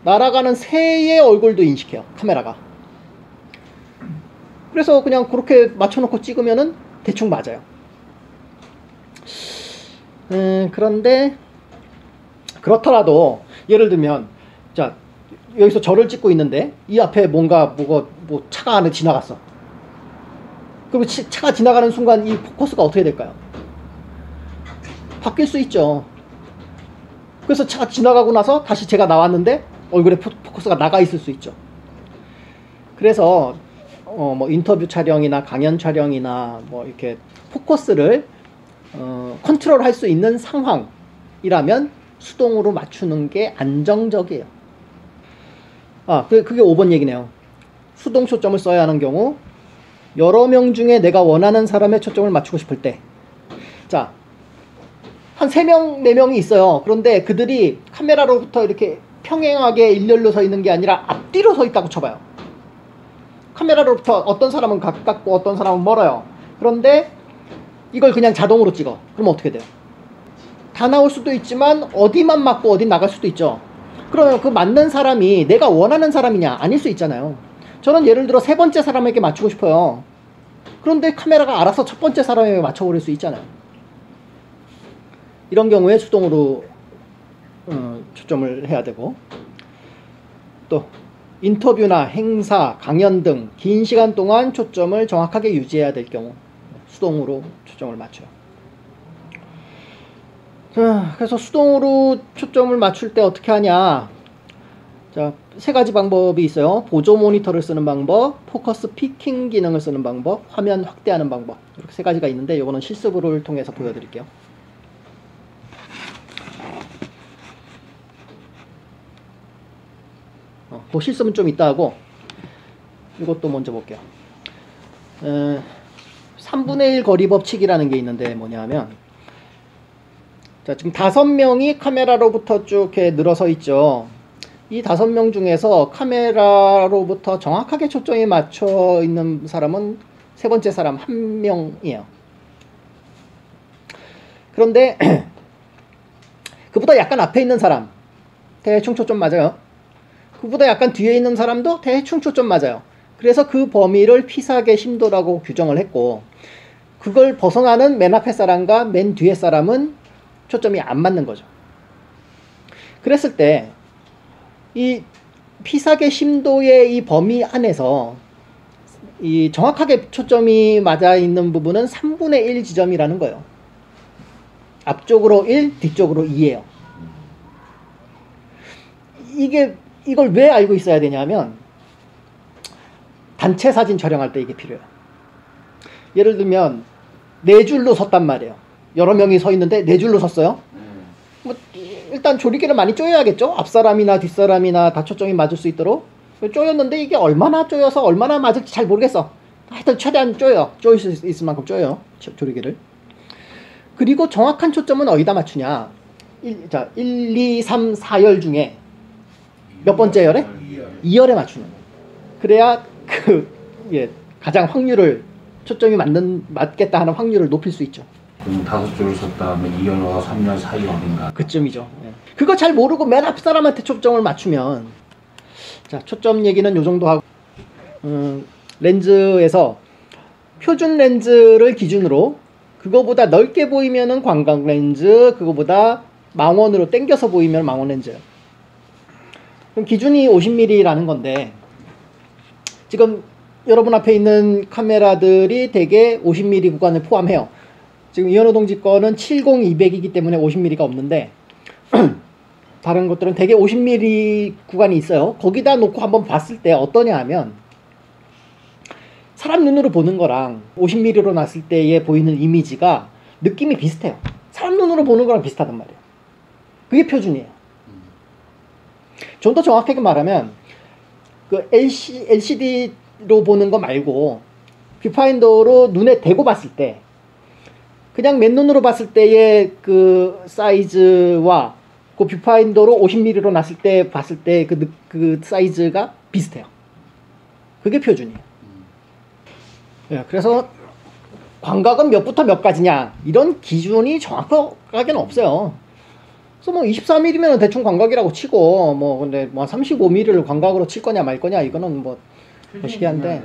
날아가는 새의 얼굴도 인식해요, 카메라가. 그래서 그냥 그렇게 맞춰놓고 찍으면은 대충 맞아요. 그런데 그렇더라도 예를 들면, 자, 여기서 저를 찍고 있는데 이 앞에 뭐가 차가 안에 지나갔어. 그럼 차가 지나가는 순간 이 포커스가 어떻게 될까요? 바뀔 수 있죠. 그래서 차가 지나가고 나서 다시 제가 나왔는데 얼굴에 포커스가 나가 있을 수 있죠. 그래서 인터뷰 촬영이나 강연 촬영이나 이렇게 포커스를 컨트롤 할 수 있는 상황이라면 수동으로 맞추는 게 안정적이에요. 그게 5번 얘기네요. 수동 초점을 써야 하는 경우, 여러 명 중에 내가 원하는 사람의 초점을 맞추고 싶을 때, 자, 한 3명, 4명이 있어요. 그런데 그들이 카메라로부터 이렇게 평행하게 일렬로 서 있는 게 아니라 앞뒤로 서 있다고 쳐봐요. 카메라로부터 어떤 사람은 가깝고 어떤 사람은 멀어요. 그런데 이걸 그냥 자동으로 찍어. 그럼 어떻게 돼요? 다 나올 수도 있지만 어디만 맞고 어디 나갈 수도 있죠. 그러면 그 맞는 사람이 내가 원하는 사람이냐? 아닐 수 있잖아요. 저는 예를 들어 세 번째 사람에게 맞추고 싶어요. 그런데 카메라가 알아서 첫 번째 사람에게 맞춰버릴 수 있잖아요. 이런 경우에 수동으로 초점을 해야 되고, 또 인터뷰나 행사, 강연 등 긴 시간 동안 초점을 정확하게 유지해야 될 경우 수동으로 초점을 맞춰요. 자, 그래서 수동으로 초점을 맞출 때 어떻게 하냐? 자, 세 가지 방법이 있어요. 보조 모니터를 쓰는 방법, 포커스 피킹 기능을 쓰는 방법, 화면 확대하는 방법. 이렇게 세 가지가 있는데 이거는 실습을 통해서 보여드릴게요. 그 실습은 좀 이따 하고 이것도 먼저 볼게요. 3분의 1 거리 법칙이라는 게 있는데 뭐냐면, 자, 지금 5명이 카메라로부터 쭉 이렇게 늘어서 있죠. 이 5명 중에서 카메라로부터 정확하게 초점이 맞춰 있는 사람은 세 번째 사람 1명이에요. 그런데 그보다 약간 앞에 있는 사람 대충 초점 맞아요. 그보다 약간 뒤에 있는 사람도 대충 초점 맞아요. 그래서 그 범위를 피사계 심도라고 규정을 했고, 그걸 벗어나는 맨 앞에 사람과 맨 뒤에 사람은 초점이 안 맞는 거죠. 그랬을 때 이 피사계 심도의 이 범위 안에서 이 정확하게 초점이 맞아 있는 부분은 3분의 1 지점이라는 거예요. 앞쪽으로 1, 뒤쪽으로 2예요. 이걸 왜 알고 있어야 되냐면 단체 사진 촬영할 때 이게 필요해요. 예를 들면 4줄로 섰단 말이에요. 여러 명이 서 있는데 4줄로 섰어요. 뭐 일단 조리개를 많이 조여야겠죠. 앞사람이나 뒷사람이나 다 초점이 맞을 수 있도록 조였는데 이게 얼마나 조여서 얼마나 맞을지 잘 모르겠어. 하여튼 최대한 조여요. 조일 수 있을 만큼 조여요, 조리개를. 그리고 정확한 초점은 어디다 맞추냐. 1, 2, 3, 4열 중에 몇 번째 열에? 2열에 맞추는 거예요. 그래야 가장 확률을, 초점이 맞겠다 하는 확률을 높일 수 있죠. 그럼 5줄을 섰다면 2열과 3열 사이 어딘가? 그쯤이죠. 그거 잘 모르고 맨 앞 사람한테 초점을 맞추면, 자, 초점 얘기는 요 정도 하고, 렌즈에서 표준 렌즈를 기준으로 그거보다 넓게 보이면은 광각 렌즈, 그거보다 망원으로 당겨서 보이면 망원 렌즈예요. 그럼 기준이 50mm라는 건데, 지금 여러분 앞에 있는 카메라들이 대개 50mm 구간을 포함해요. 지금 이현호 동지 거는 70-200이기 때문에 50mm가 없는데 다른 것들은 대개 50mm 구간이 있어요. 거기다 놓고 한번 봤을 때 어떠냐 하면, 사람 눈으로 보는 거랑 50mm로 놨을 때에 보이는 이미지가 느낌이 비슷해요. 사람 눈으로 보는 거랑 비슷하단 말이에요. 그게 표준이에요. 좀 더 정확하게 말하면 그 LCD로 보는 거 말고 뷰파인더로 눈에 대고 봤을 때, 그냥 맨눈으로 봤을 때의 그 사이즈와 그 뷰파인더로 50mm로 놨을 때 봤을 때 그 사이즈가 비슷해요. 그게 표준이에요. 그래서 광각은 몇부터 몇까지냐 이런 기준이 정확하게는 없어요. 그래서 뭐 24mm면 대충 광각이라고 치고, 뭐 근데 뭐 35mm를 광각으로 칠 거냐 말 거냐 이거는 뭐 시기한데,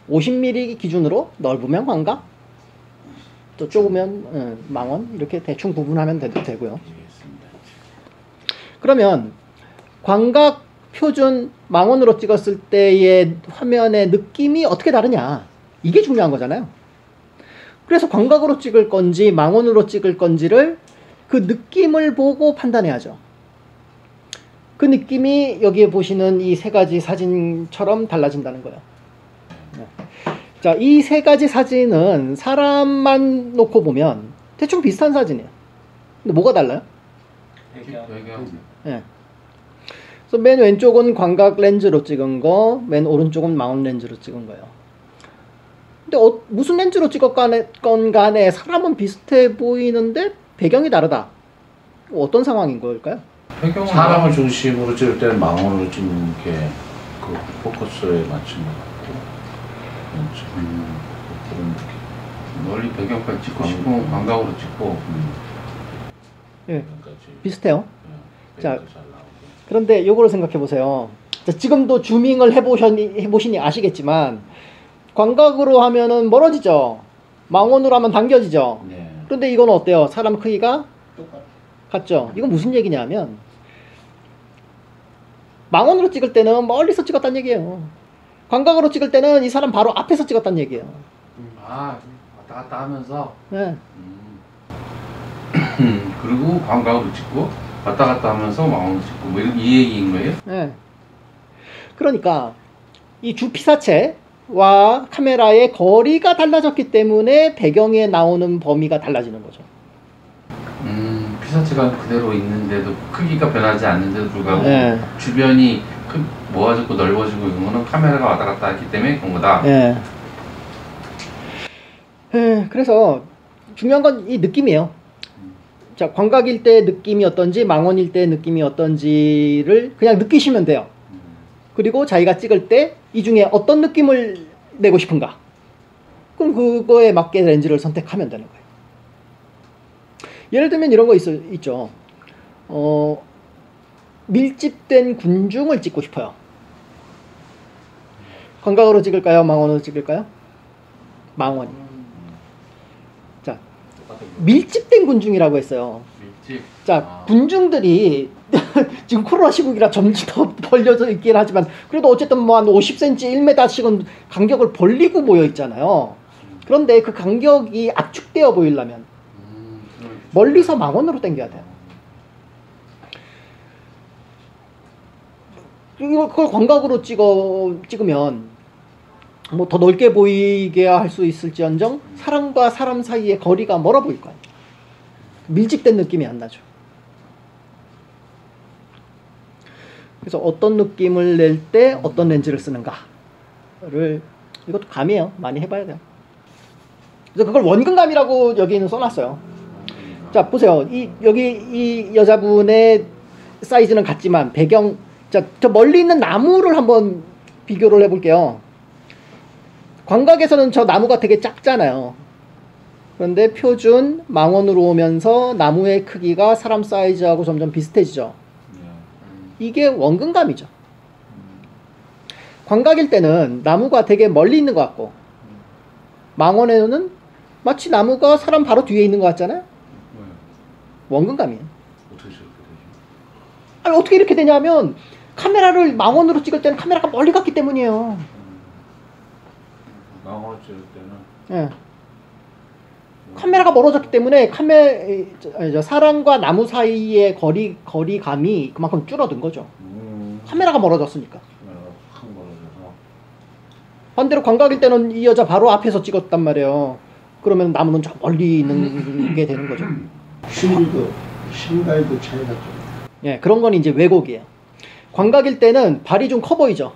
50mm 기준으로 넓으면 광각, 또 좁으면 망원, 이렇게 대충 구분하면 되고요. 그러면 광각 표준 망원으로 찍었을 때의 화면의 느낌이 어떻게 다르냐, 이게 중요한 거잖아요. 그래서 광각으로 찍을 건지 망원으로 찍을 건지를 그 느낌을 보고 판단해야죠. 그 느낌이 여기에 보시는 이 세 가지 사진처럼 달라진다는 거예요. 자, 이 세 가지 사진은 사람만 놓고 보면 대충 비슷한 사진이에요. 근데 뭐가 달라요? 예. 그래서 맨 왼쪽은 광각 렌즈로 찍은 거, 맨 오른쪽은 망원 렌즈로 찍은 거예요. 근데 무슨 렌즈로 찍었건 간에 사람은 비슷해 보이는데 배경이 다르다. 어떤 상황인 걸까요? 사람을 중심으로 찍을 때는 망원으로 찍는 게 그 포커스에 맞춘 것 같고, 그런 느낌. 멀리 배경까지 찍고 싶으면 광각으로 찍고. 예, 그러니까 비슷해요. 예, 자, 배경도 잘 나오고. 그런데 요거를 생각해 보세요. 지금도 주밍을 해보시니 아시겠지만 광각으로 하면은 멀어지죠. 망원으로 하면 당겨지죠. 네. 그런데 이건 어때요? 사람 크기가 똑같아. 같죠. 이건 무슨 얘기냐면 망원으로 찍을 때는 멀리서 찍었다는 얘기예요. 광각으로 찍을 때는 이 사람 바로 앞에서 찍었다는 얘기예요. 아, 왔다 갔다 하면서. 네. 그리고 광각으로 찍고 왔다 갔다 하면서 망원으로 찍고 뭐 이 얘기인 거예요? 네. 그러니까 이 주피사체와 카메라의 거리가 달라졌기 때문에 배경에 나오는 범위가 달라지는 거죠. 피사체가 그대로 있는데도 크기가 변하지 않는데도 불구하고 네. 주변이 모아지고 넓어지고 이런 거는 카메라가 왔다 갔다 했기 때문에 그런 거다. 예. 그래서 중요한 건 이 느낌이에요. 자, 광각일 때 느낌이 어떤지, 망원일 때 느낌이 어떤지를 그냥 느끼시면 돼요. 그리고 자기가 찍을 때 이 중에 어떤 느낌을 내고 싶은가? 그럼 그거에 맞게 렌즈를 선택하면 되는 거예요. 예를 들면 이런 거 있죠. 밀집된 군중을 찍고 싶어요. 광각으로 찍을까요? 망원으로 찍을까요? 망원이. 자, 밀집된 군중이라고 했어요. 밀집. 자, 군중들이 지금 코로나 시국이라 점점 더 벌려져 있긴 하지만 그래도 어쨌든 뭐 한 50cm, 1m씩은 간격을 벌리고 모여 있잖아요. 그런데 그 간격이 압축되어 보이려면 멀리서 망원으로 당겨야 돼요. 그걸 광각으로 찍으면 뭐 더 넓게 보이게 할 수 있을지언정 사람과 사람 사이의 거리가 멀어 보일 거 아니에요. 밀집된 느낌이 안 나죠. 그래서 어떤 느낌을 낼 때 어떤 렌즈를 쓰는가를 이것도 감이에요. 많이 해봐야 돼요. 그래서 그걸 원근감이라고 여기는 써놨어요. 자, 보세요. 여기 이 여자분의 사이즈는 같지만 배경, 자, 저 멀리 있는 나무를 한번 비교를 해볼게요. 광각에서는 저 나무가 되게 작잖아요. 그런데 표준 망원으로 오면서 나무의 크기가 사람 사이즈하고 점점 비슷해지죠. 이게 원근감이죠. 광각일 때는 나무가 되게 멀리 있는 것 같고 망원에는 마치 나무가 사람 바로 뒤에 있는 것 같잖아요. 원근감이에요. 어떻게 저렇게 되죠? 아니, 어떻게 이렇게 되냐면 카메라를 망원으로 찍을 때는 카메라가 멀리 갔기 때문이에요. 망원을 찍을 때는 예. 카메라가 멀어졌기 때문에 사람과 나무 사이의 거리감이 그만큼 줄어든 거죠. 카메라가 멀어졌으니까. 카메라가 확 멀어져서 반대로 광각일 때는 이 여자 바로 앞에서 찍었단 말이에요. 그러면 나무는 저 멀리 있는 게 되는 거죠. 신발도 차이가 좀. 예, 그런 건 이제 왜곡이에요. 광각일 때는 발이 좀 커 보이죠.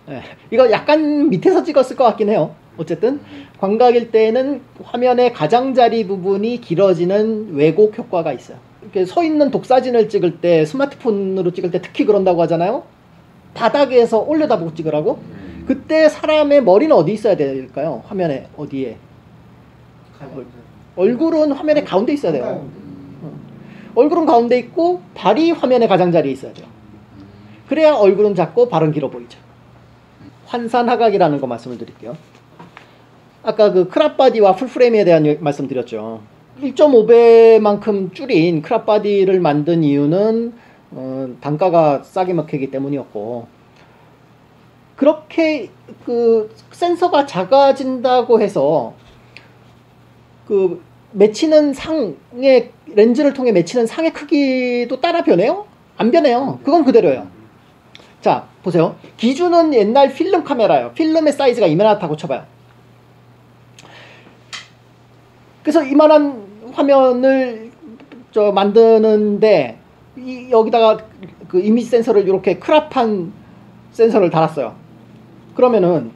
예, 이거 약간 밑에서 찍었을 것 같긴 해요. 어쨌든 광각일 때는 화면의 가장자리 부분이 길어지는 왜곡 효과가 있어요. 이렇게 서 있는 독사진을 찍을 때, 스마트폰으로 찍을 때 특히 그런다고 하잖아요. 바닥에서 올려다보고 찍으라고. 그때 사람의 머리는 어디 있어야 될까요? 화면에 어디에? 얼굴은 화면의 가운데 있어야 돼요. 얼굴은 가운데 있고 발이 화면의 가장자리에 있어야 돼요. 그래야 얼굴은 작고 발은 길어 보이죠. 환산하각이라는 거 말씀을 드릴게요. 아까 그 크롭바디와 풀프레임에 대한 말씀 드렸죠. 1.5배만큼 줄인 크롭바디를 만든 이유는 단가가 싸게 먹히기 때문이었고, 그렇게 그 센서가 작아진다고 해서 그 맺히는 상의 렌즈를 통해 맺히는 상의 크기도 따라 변해요? 안 변해요. 그건 그대로예요. 자, 보세요. 기준은 옛날 필름 카메라예요. 필름의 사이즈가 이만하다고 쳐봐요. 그래서 이만한 화면을 만드는데 여기다가 그 이미지 센서를 이렇게 크롭한 센서를 달았어요. 그러면은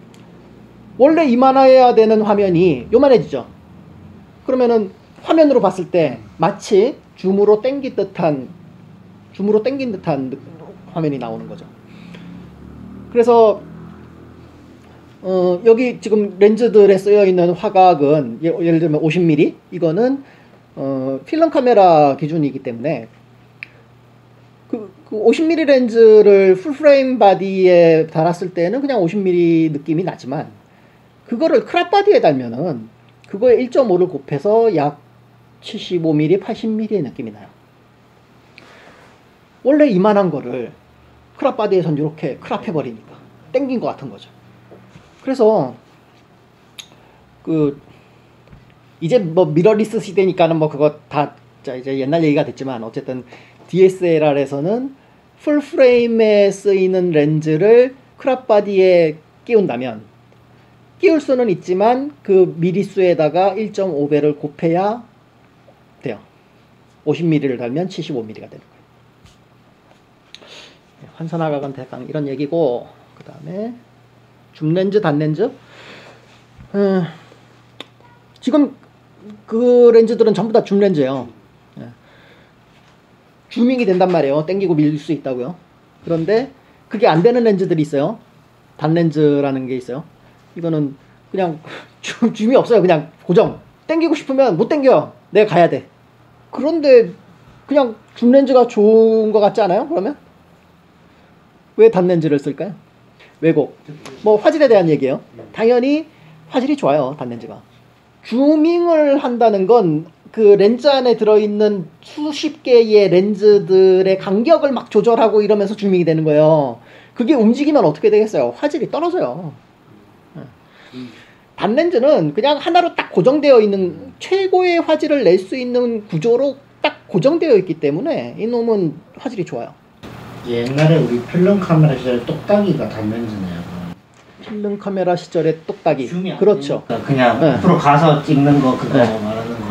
원래 이만해야 되는 화면이 요만해지죠. 그러면은 화면으로 봤을 때 마치 줌으로 당긴 듯한 화면이 나오는 거죠. 그래서 여기 지금 렌즈들에 쓰여 있는 화각은 예를 들면 50mm 이거는 필름 카메라 기준이기 때문에 그 50mm 렌즈를 풀프레임 바디에 달았을 때는 그냥 50mm 느낌이 나지만 그거를 크롭 바디에 달면은 그거에 1.5를 곱해서 약 75mm, 80mm의 느낌이 나요. 원래 이만한 거를 크롭 바디에선 이렇게 크롭 해버리니까 땡긴 것 같은 거죠. 그래서 이제 뭐 미러리스 시대니까는 뭐 그거 다 이제 옛날 얘기가 됐지만 어쨌든 DSLR에서는 풀프레임에 쓰이는 렌즈를 크롭 바디에 끼운다면 끼울 수는 있지만 그 미리수에다가 1.5배를 곱해야 돼요. 50mm를 달면 75mm가 되는 거예요. 환선화각은 대강 이런 얘기고, 그 다음에 줌렌즈, 단렌즈. 지금 그 렌즈들은 전부 다 줌렌즈예요. 줌밍이 된단 말이에요. 땡기고 밀릴 수 있다고요. 그런데 그게 안 되는 렌즈들이 있어요. 단렌즈라는 게 있어요. 이거는 그냥 줌이 없어요. 그냥 고정. 땡기고 싶으면 못 땡겨요. 내가 가야 돼. 그런데 그냥 줌렌즈가 좋은 것 같지 않아요? 그러면? 왜 단렌즈를 쓸까요? 왜곡. 뭐 화질에 대한 얘기예요. 당연히 화질이 좋아요. 단렌즈가. 줌밍을 한다는 건 그 렌즈 안에 들어있는 수십 개의 렌즈들의 간격을 막 조절하고 이러면서 줌밍이 되는 거예요. 그게 움직이면 어떻게 되겠어요? 화질이 떨어져요. 단렌즈는 그냥 하나로 딱 고정되어 있는 최고의 화질을 낼 수 있는 구조로 딱 고정되어 있기 때문에 이놈은 화질이 좋아요. 옛날에 우리 필름 카메라 시절에 똑딱이가 단렌즈네요. 필름 카메라 시절의 똑딱이. 그렇죠. 그냥 네. 앞으로 가서 찍는 거 그거 네. 말하는 거.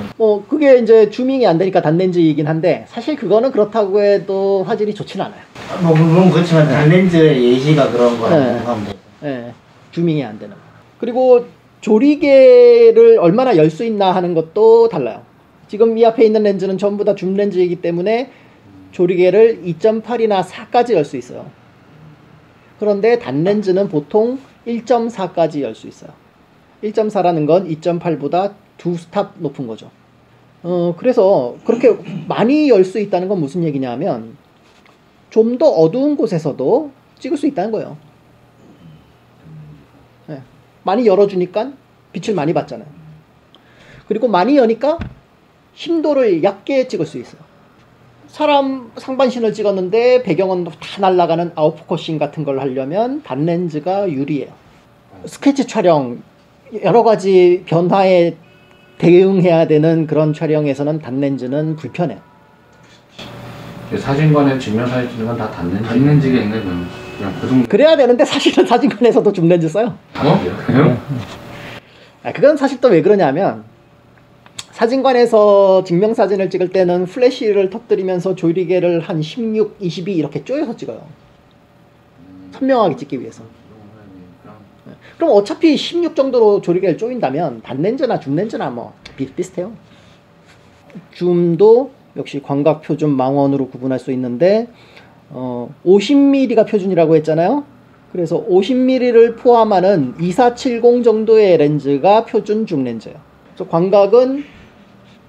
그게 이제 줌밍이 안 되니까 단렌즈이긴 한데 사실 그거는 그렇다고 해도 화질이 좋진 않아요. 뭐 물론 그렇지만 단렌즈의 예시가 그런 거라고 네. 생각하면 돼요. 예, 줌밍이 안 되는. 그리고 조리개를 얼마나 열 수 있나 하는 것도 달라요. 지금 이 앞에 있는 렌즈는 전부 다 줌 렌즈이기 때문에 조리개를 2.8이나 4까지 열 수 있어요. 그런데 단렌즈는 보통 1.4까지 열 수 있어요. 1.4라는 건 2.8보다 2스탑 높은 거죠. 그래서 그렇게 많이 열 수 있다는 건 무슨 얘기냐면 좀 더 어두운 곳에서도 찍을 수 있다는 거예요. 네. 많이 열어주니까 빛을 많이 받잖아요. 그리고 많이 여니까 심도를 얕게 찍을 수 있어요. 사람 상반신을 찍었는데 배경은 다 날아가는 아웃포커싱 같은 걸 하려면 단렌즈가 유리해요. 스케치 촬영, 여러 가지 변화에 대응해야 되는 그런 촬영에서는 단렌즈는 불편해요. 사진관에 증명사진 찍는 건 다 단렌즈. 단렌즈가 있네 그냥 그 정도. 그래야 되는데 사실은 사진관에서도 줌렌즈 써요. 그래요? 그건 사실 또 왜 그러냐면 사진관에서 증명사진을 찍을 때는 플래시를 터뜨리면서 조리개를 한 16, 22 이렇게 쪼여서 찍어요. 선명하게 찍기 위해서. 그럼 어차피 16 정도로 조리개를 조인다면 단렌즈나 줌렌즈나 뭐 비슷비슷해요. 줌도 역시 광각 표준 망원으로 구분할 수 있는데 50mm가 표준이라고 했잖아요. 그래서 50mm를 포함하는 2470 정도의 렌즈가 표준 줌 렌즈예요. 그래서 광각은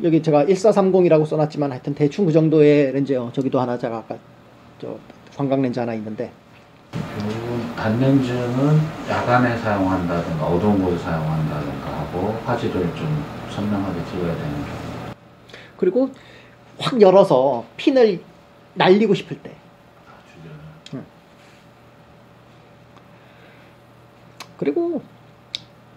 여기 제가 1430이라고 써놨지만 하여튼 대충 그 정도의 렌즈예요. 저기도 하나 제가 아까 광각 렌즈 하나 있는데. 단렌즈는 야간에 사용한다든가 어두운 곳에 사용한다든가 하고 화질을 좀 선명하게 찍어야 되는 경우. 그리고 확 열어서 핀을 날리고 싶을 때. 그리고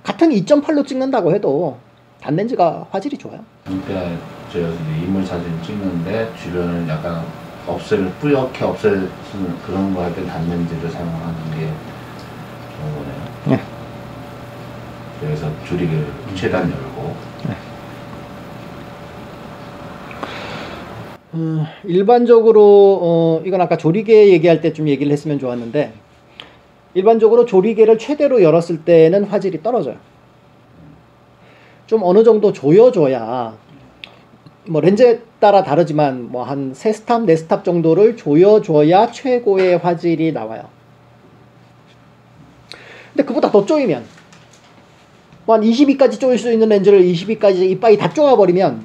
같은 2.8로 찍는다고 해도 단렌즈가 화질이 좋아요. 그러니까 제가 인물 사진 찍는데 주변을 약간 뿌옇게 없애는 그런 거 할 때 단렌즈를 사용하는 게 좋은 거네요. 네. 그래서 조리개를 최대한 열고. 일반적으로 이건 아까 조리개 얘기할 때 좀 얘기를 했으면 좋았는데 일반적으로 조리개를 최대로 열었을 때는 화질이 떨어져요. 좀 어느 정도 조여줘야 뭐 렌즈에 따라 다르지만 뭐 한 3스탑, 4스탑 정도를 조여줘야 최고의 화질이 나와요. 근데 그보다 더 조이면 뭐 한 22까지 쪼일 수 있는 렌즈를 22까지 이빨이 다 쪼아버리면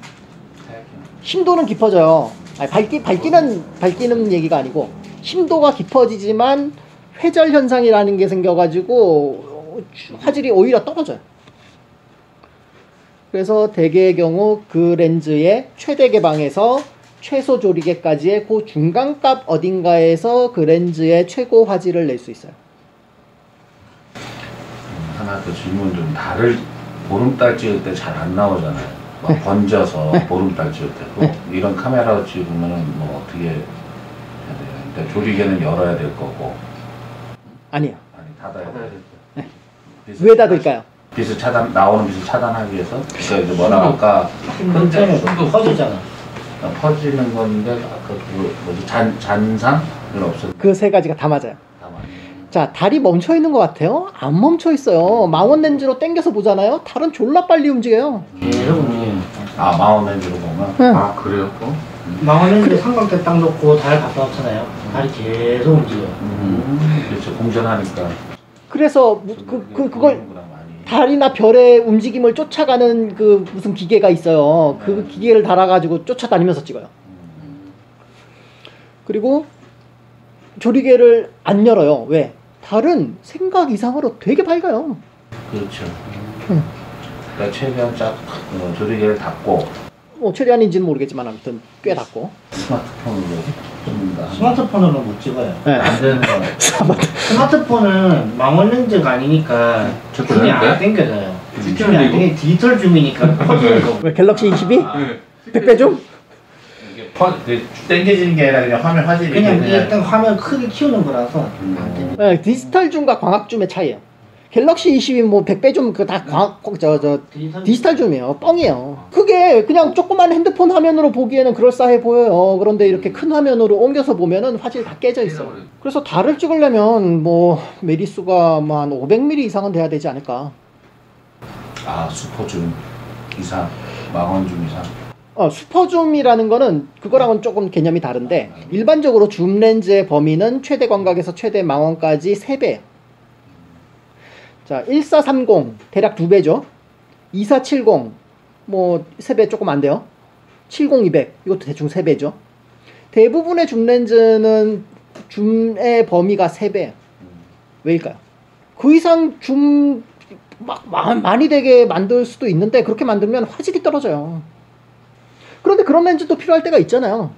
심도는 깊어져요. 아니, 밝기는 얘기가 아니고 심도가 깊어지지만 회절 현상이라는 게 생겨가지고 화질이 오히려 떨어져요. 그래서 대개의 경우 그 렌즈의 최대 개방에서 최소 조리개까지의 그 중간값 어딘가에서 그 렌즈의 최고 화질을 낼 수 있어요. 하나 더 질문 좀 달을 보름달 찍을 때 잘 안 나오잖아요. 막 번져서 보름달 찍을 때 이런 카메라로 찍으면 뭐 어떻게 해야 돼요? 그러니까 조리개는 열어야 될 거고. 아니요. 아니 닫아야 돼요. 네. 왜 닫을까요? 빛을 차단 나오는 빛을 차단하기 위해서. 그러니까 이제 뭐라 할까? 힘도 퍼지잖아. 퍼지는 건데 아까 그 뭐지 잔상은 없었. 그 세 가지가 다 맞아요. 다 맞네. 자, 달이 멈춰 있는 것 같아요? 안 멈춰 있어요. 망원 렌즈로 당겨서 보잖아요. 달은 졸라 빨리 움직여요. 계속 움직여요. 아 마운 렌즈로 보면. 응. 아 그래요 또? 망원렌즈 삼각대 딱 놓고 달 갖다 놓잖아요. 달이 계속 움직여요. 그렇죠 공전하니까. 그래서 그걸 달이나 별의 움직임을 쫓아가는 그 무슨 기계가 있어요. 그 기계를 달아가지고 쫓아다니면서 찍어요. 그리고 조리개를 안 열어요. 왜? 달은 생각 이상으로 되게 밝아요. 그렇죠. 그러니까 최대한 조리개를 닫고 뭐 최대한인지는 모르겠지만 아무튼 꽤 닫고. 스마트폰으로 찍는다. 스마트폰으로는 못 찍어요. 네. 안 되는 거네. 스마트폰은 망원렌즈가 아니니까 줌이 안 당겨져요. 줌이 안 당겨 디지털 줌이니까 퍼지는 거고. 왜 갤럭시 22? 100배 좀? 이게 당겨지는 게 아니라 그냥 화면 화질이 그냥 일단 화면 크게 키우는 거라서 안 돼요. 네, 디지털 줌과 광학 줌의 차이예요. 갤럭시 22 뭐 100배 좀 그 다 광학 디지털 줌이에요. 뻥이에요. 그게 그냥 조그만 핸드폰 화면으로 보기에는 그럴싸해 보여요. 그런데 이렇게 큰 화면으로 옮겨서 보면은 화질이 다 깨져 있어. 그래서 달을 찍으려면 뭐 메리수가 뭐 한 500mm 이상은 돼야 되지 않을까. 아 슈퍼줌 이상 망원줌 이상. 슈퍼줌이라는 거는 그거랑은 조금 개념이 다른데 일반적으로 줌 렌즈의 범위는 최대 광각에서 최대 망원까지 3배. 자, 1430 대략 2배죠. 2470 뭐 3배 조금 안 돼요. 70200 이것도 대충 3배죠. 대부분의 줌 렌즈는 줌의 범위가 3배. 왜일까요? 그 이상 줌 막 많이 되게 만들 수도 있는데 그렇게 만들면 화질이 떨어져요. 그런데 그런 렌즈도 필요할 때가 있잖아요.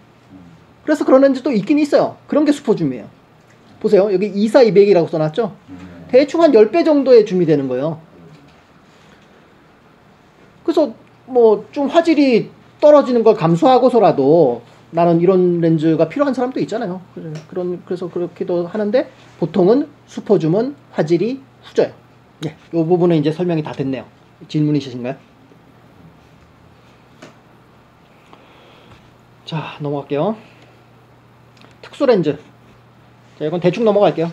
그래서 그런 렌즈도 있긴 있어요. 그런 게 슈퍼줌이에요. 보세요. 여기 24200이라고 써놨죠? 대충 한 10배 정도의 줌이 되는 거예요. 그래서 뭐 좀 화질이 떨어지는 걸 감수하고서라도 나는 이런 렌즈가 필요한 사람도 있잖아요. 그래서 그렇게도 하는데 보통은 슈퍼줌은 화질이 후져요. 이 부분은 이제 설명이 다 됐네요. 질문 있으신가요? 자, 넘어갈게요. 특수 렌즈. 자, 이건 대충 넘어갈게요.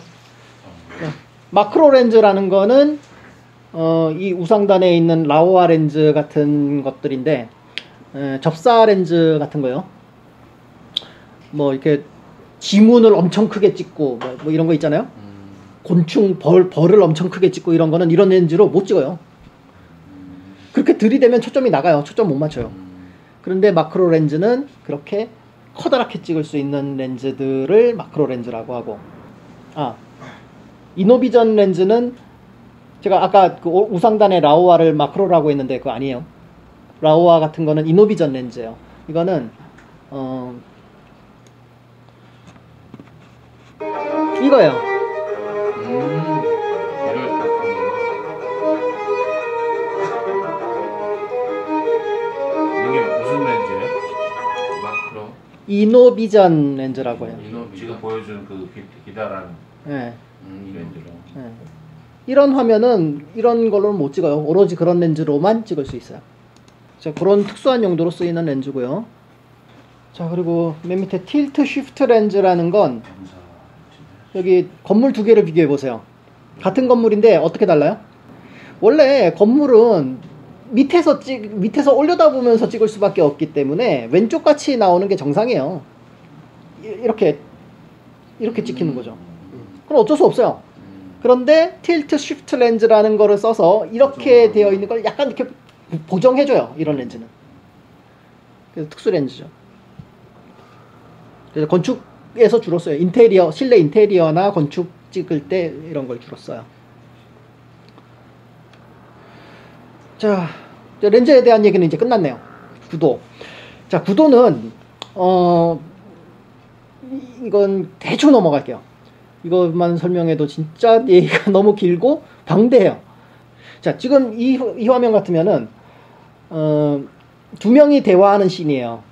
마크로 렌즈라는 거는 이 우상단에 있는 라오아 렌즈 같은 것들인데 접사 렌즈 같은 거요. 뭐 이렇게 지문을 엄청 크게 찍고 뭐 이런 거 있잖아요. 곤충 벌을 엄청 크게 찍고 이런 거는 이런 렌즈로 못 찍어요. 그렇게 들이대면 초점이 나가요. 초점 못 맞춰요. 그런데 마크로 렌즈는 그렇게 커다랗게 찍을 수 있는 렌즈들을 마크로 렌즈라고 하고, 이노비전 렌즈는 제가 아까 그 우상단의 라오아를 마크로라고 했는데 그거 아니에요. 라오아 같은 거는 이노비전 렌즈예요. 이거는 이거예요. 이게 무슨 렌즈예요? 마크로. 이노비전 렌즈라고 해요. 지금 보여준 그 기다란 네. 렌즈로. 네. 이런 화면은 이런 걸로는 못 찍어요. 오로지 그런 렌즈로만 찍을 수 있어요. 자, 그런 특수한 용도로 쓰이는 렌즈고요. 자, 그리고 맨 밑에 틸트 쉬프트 렌즈라는 건 여기 건물 두 개를 비교해 보세요. 같은 건물인데 어떻게 달라요? 원래 건물은 밑에서 올려다보면서 찍을 수밖에 없기 때문에 왼쪽 같이 나오는 게 정상이에요. 이렇게 찍히는 거죠. 그럼 어쩔 수 없어요. 그런데 틸트 쉬프트 렌즈라는 거를 써서 이렇게 되어 있는 걸 약간 이렇게 보정해줘요. 이런 렌즈는. 그래서 특수 렌즈죠. 그래서 건축에서 주로 써요. 인테리어, 실내 인테리어나 건축 찍을 때 이런 걸 주로 써요. 자, 렌즈에 대한 얘기는 이제 끝났네요. 구도. 자, 구도는 이건 대충 넘어갈게요. 이것만 설명해도 진짜 얘기가 너무 길고 방대해요. 자, 지금 이 화면 같으면은 두 명이 대화하는 씬이에요.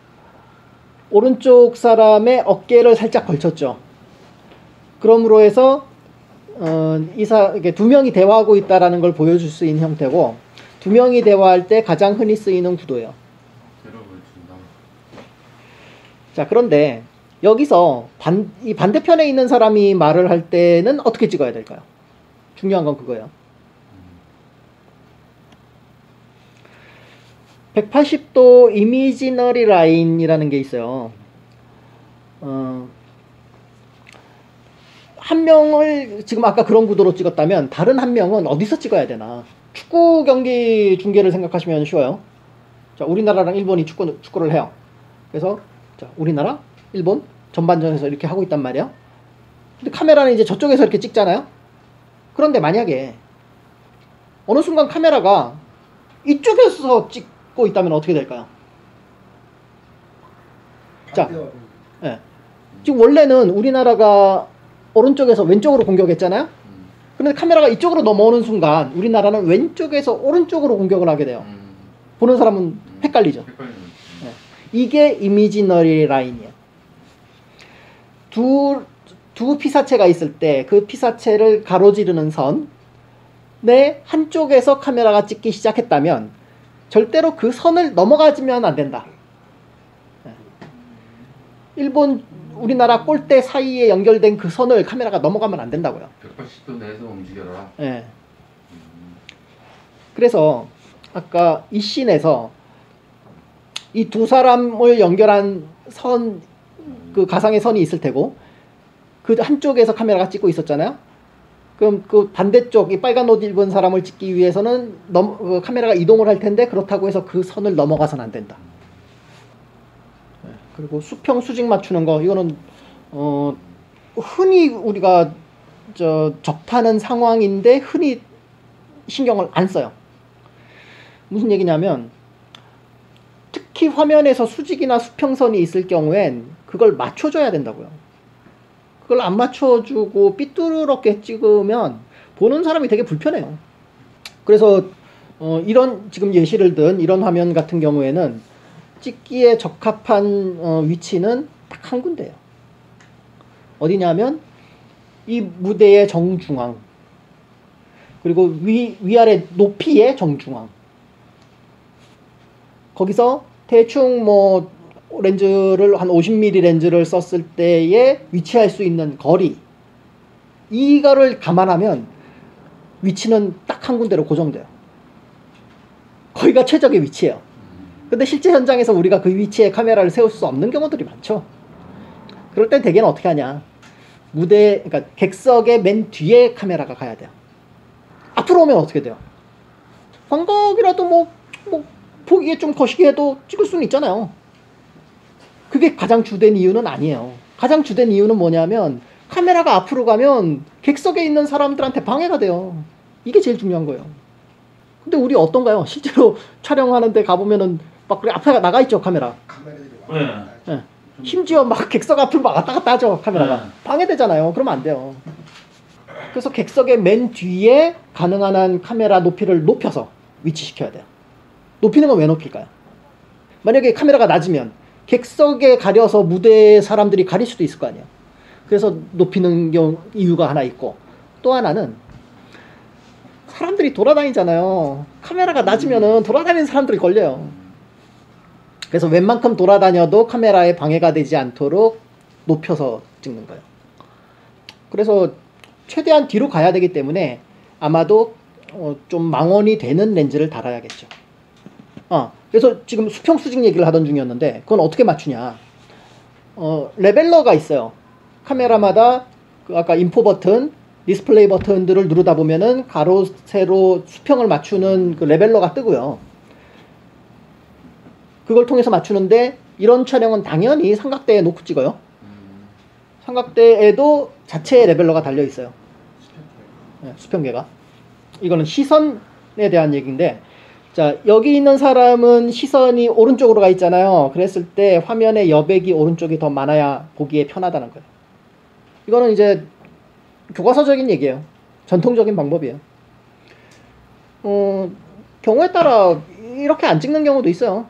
오른쪽 사람의 어깨를 살짝 걸쳤죠. 그러므로 해서 이게 두 명이 대화하고 있다라는 걸 보여줄 수 있는 형태고, 두 명이 대화할 때 가장 흔히 쓰이는 구도예요. 자, 그런데 여기서 이 반대편에 있는 사람이 말을 할 때는 어떻게 찍어야 될까요? 중요한 건 그거예요. 180도 이미지너리 라인이라는 게 있어요. 한 명을 지금 아까 그런 구도로 찍었다면 다른 한 명은 어디서 찍어야 되나? 축구 경기 중계를 생각하시면 쉬워요. 자, 우리나라랑 일본이 축구를 해요. 그래서 자, 우리나라, 일본 전반전에서 이렇게 하고 있단 말이에요. 근데 카메라는 이제 저쪽에서 이렇게 찍잖아요. 그런데 만약에 어느 순간 카메라가 이쪽에서 찍고 있다면 어떻게 될까요? 자, 네. 지금 원래는 우리나라가 오른쪽에서 왼쪽으로 공격했잖아요. 그런데 카메라가 이쪽으로 넘어오는 순간 우리나라는 왼쪽에서 오른쪽으로 공격을 하게 돼요. 보는 사람은 헷갈리죠. 네. 이게 이미지너리 라인이에요. 두 피사체가 있을 때 그 피사체를 가로지르는 선의 한쪽에서 카메라가 찍기 시작했다면 절대로 그 선을 넘어가지면 안 된다. 일본, 우리나라 골대 사이에 연결된 그 선을 카메라가 넘어가면 안 된다고요. 180도 내에서 움직여라. 네. 그래서 아까 이 씬에서 이 두 사람을 연결한 선, 그 가상의 선이 있을 테고 그 한쪽에서 카메라가 찍고 있었잖아요. 그럼 그 반대쪽 이 빨간 옷 입은 사람을 찍기 위해서는 카메라가 이동을 할 텐데 그렇다고 해서 그 선을 넘어가서는 안 된다. 그리고 수평 수직 맞추는 거, 이거는 흔히 우리가 접하는 상황인데 흔히 신경을 안 써요. 무슨 얘기냐면 특히 화면에서 수직이나 수평선이 있을 경우엔 그걸 맞춰줘야 된다고요. 그걸 안 맞춰주고 삐뚤어게 찍으면 보는 사람이 되게 불편해요. 그래서 이런 지금 예시를 든 이런 화면 같은 경우에는 찍기에 적합한 위치는 딱 한 군데예요. 어디냐면 이 무대의 정중앙, 그리고 위아래 높이의 정중앙. 거기서 대충 뭐 렌즈를 한 50mm 렌즈를 썼을 때에 위치할 수 있는 거리, 이거를 감안하면 위치는 딱 한 군데로 고정돼요. 거기가 최적의 위치예요. 근데 실제 현장에서 우리가 그 위치에 카메라를 세울 수 없는 경우들이 많죠. 그럴 땐 대개는 어떻게 하냐, 무대, 그러니까 객석의 맨 뒤에 카메라가 가야 돼요. 앞으로 오면 어떻게 돼요? 광각이라도 뭐 보기에 좀 거시기 해도 찍을 수는 있잖아요. 그게 가장 주된 이유는 아니에요. 가장 주된 이유는 뭐냐면 카메라가 앞으로 가면 객석에 있는 사람들한테 방해가 돼요. 이게 제일 중요한 거예요. 근데 우리 어떤가요? 실제로 촬영하는데 가보면은 막 그래 앞에 나가 있죠, 카메라. 네. 심지어 막 객석 앞을 막 왔다 갔다 하죠, 카메라가. 방해되잖아요. 그러면 안 돼요. 그래서 객석의 맨 뒤에 가능한 한 카메라 높이를 높여서 위치시켜야 돼요. 높이는 건 왜 높일까요? 만약에 카메라가 낮으면 객석에 가려서 무대에 사람들이 가릴 수도 있을 거 아니에요. 그래서 높이는 이유가 하나 있고, 또 하나는 사람들이 돌아다니잖아요. 카메라가 낮으면은 돌아다니는 사람들이 걸려요. 그래서 웬만큼 돌아다녀도 카메라에 방해가 되지 않도록 높여서 찍는 거예요. 그래서 최대한 뒤로 가야 되기 때문에 아마도 좀 망원이 되는 렌즈를 달아야겠죠. 그래서 지금 수평 수직 얘기를 하던 중이었는데 그건 어떻게 맞추냐. 레벨러가 있어요. 카메라마다 그 아까 인포 버튼, 디스플레이 버튼들을 누르다 보면은 가로, 세로, 수평을 맞추는 그 레벨러가 뜨고요. 그걸 통해서 맞추는데 이런 촬영은 당연히 삼각대에 놓고 찍어요. 삼각대에도 자체의 레벨러가 달려 있어요. 네, 수평계가. 이거는 시선에 대한 얘기인데, 자, 여기 있는 사람은 시선이 오른쪽으로 가 있잖아요. 그랬을 때 화면의 여백이 오른쪽이 더 많아야 보기에 편하다는 거예요. 이거는 이제 교과서적인 얘기예요. 전통적인 방법이에요. 경우에 따라 이렇게 안 찍는 경우도 있어요.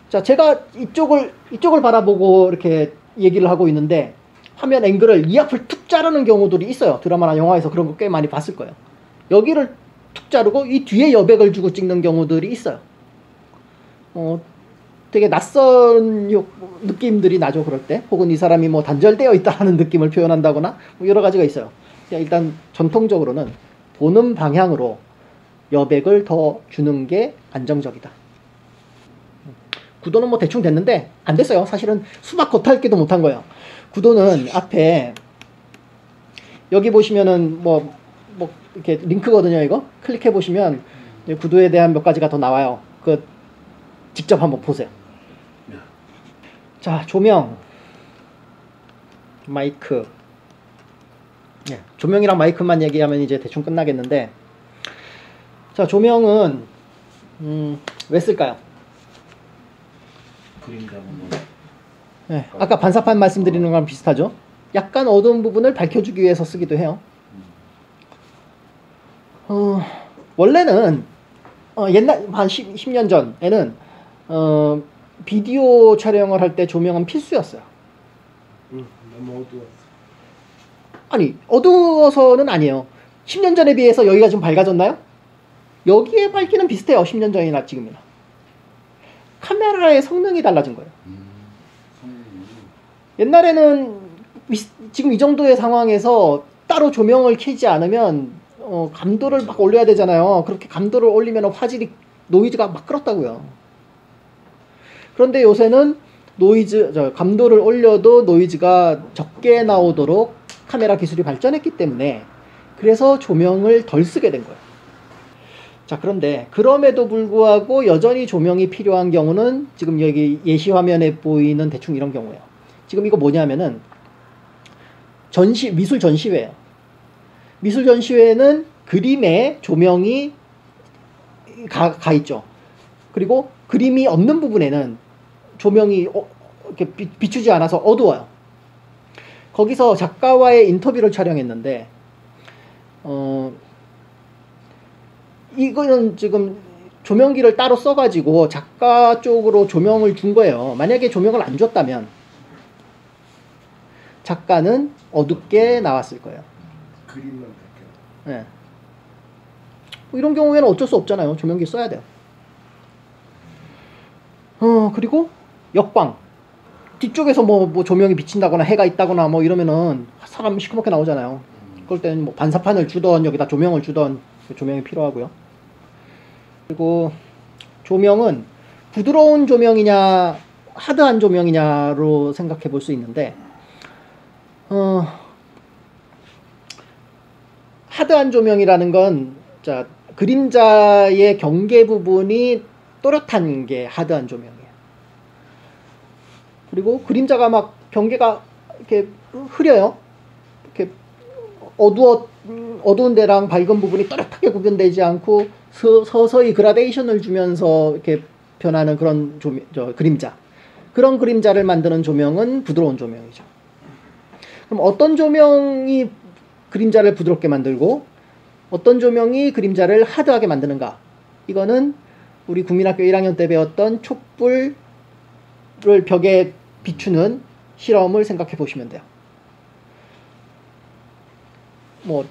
자, 제가 이쪽을 바라보고 이렇게 얘기를 하고 있는데 화면 앵글을 이 앞을 툭 자르는 경우들이 있어요. 드라마나 영화에서 그런 거 꽤 많이 봤을 거예요. 여기를 툭 자르고 이 뒤에 여백을 주고 찍는 경우들이 있어요. 되게 낯선 느낌들이 나죠, 그럴 때. 혹은 이 사람이 뭐 단절되어 있다는 느낌을 표현한다거나 뭐 여러 가지가 있어요. 일단 전통적으로는 보는 방향으로 여백을 더 주는 게 안정적이다. 구도는 뭐 대충 됐는데 안 됐어요. 사실은 수박 겉핥기도 못한 거예요. 구도는 앞에 여기 보시면은 뭐 이렇게 링크거든요. 이거 클릭해 보시면 구도에 대한 몇 가지가 더 나와요. 그 직접 한번 보세요. 자, 조명, 마이크. 조명이랑 마이크만 얘기하면 이제 대충 끝나겠는데, 자, 조명은 왜 쓸까요? 그림자 부분. 네, 아까 반사판 말씀드리는 거랑 비슷하죠. 약간 어두운 부분을 밝혀주기 위해서 쓰기도 해요. 원래는 옛날 한 10년 전에는 비디오 촬영을 할 때 조명은 필수였어요. 너무 어두웠어. 아니, 어두워서는 아니에요. 10년 전에 비해서 여기가 좀 밝아졌나요? 여기에 밝기는 비슷해요. 10년 전이나 지금이나. 카메라의 성능이 달라진 거예요. 옛날에는 지금 이 정도의 상황에서 따로 조명을 켜지 않으면 감도를 막 올려야 되잖아요. 그렇게 감도를 올리면 화질이, 노이즈가 막 끌었다고요. 그런데 요새는 감도를 올려도 노이즈가 적게 나오도록 카메라 기술이 발전했기 때문에 그래서 조명을 덜 쓰게 된 거예요. 자, 그런데 그럼에도 불구하고 여전히 조명이 필요한 경우는 지금 여기 예시 화면에 보이는 대충 이런 경우예요. 지금 이거 뭐냐면은 미술 전시회예요. 미술 전시회는 그림에 조명이 가 있죠. 그리고 그림이 없는 부분에는 조명이 이렇게 비추지 않아서 어두워요. 거기서 작가와의 인터뷰를 촬영했는데 이거는 지금 조명기를 따로 써가지고 작가 쪽으로 조명을 준 거예요. 만약에 조명을 안 줬다면 작가는 어둡게 나왔을 거예요. 그림만 밝혀. 네. 이런 경우에는 어쩔 수 없잖아요. 조명기 써야 돼요. 그리고 역광. 뒤쪽에서 뭐 조명이 비친다거나 해가 있다거나 뭐 이러면은 사람 시커멓게 나오잖아요. 그럴 때는 뭐 반사판을 주던 여기다 조명을 주던 조명이 필요하고요. 그리고 조명은 부드러운 조명이냐 하드한 조명이냐로 생각해 볼 수 있는데 하드한 조명이라는 건 자, 그림자의 경계 부분이 또렷한 게 하드한 조명이에요. 그리고 그림자가 막 경계가 이렇게 흐려요. 이렇게 어두운 데랑 밝은 부분이 또렷하게 구분되지 않고 서서히 그라데이션을 주면서 이렇게 변하는 그런 그림자. 그런 그림자를 만드는 조명은 부드러운 조명이죠. 그럼 어떤 조명이 그림자를 부드럽게 만들고 어떤 조명이 그림자를 하드하게 만드는가? 이거는 우리 국민학교 1학년 때 배웠던 촛불을 벽에 비추는 실험을 생각해 보시면 돼요. 뭐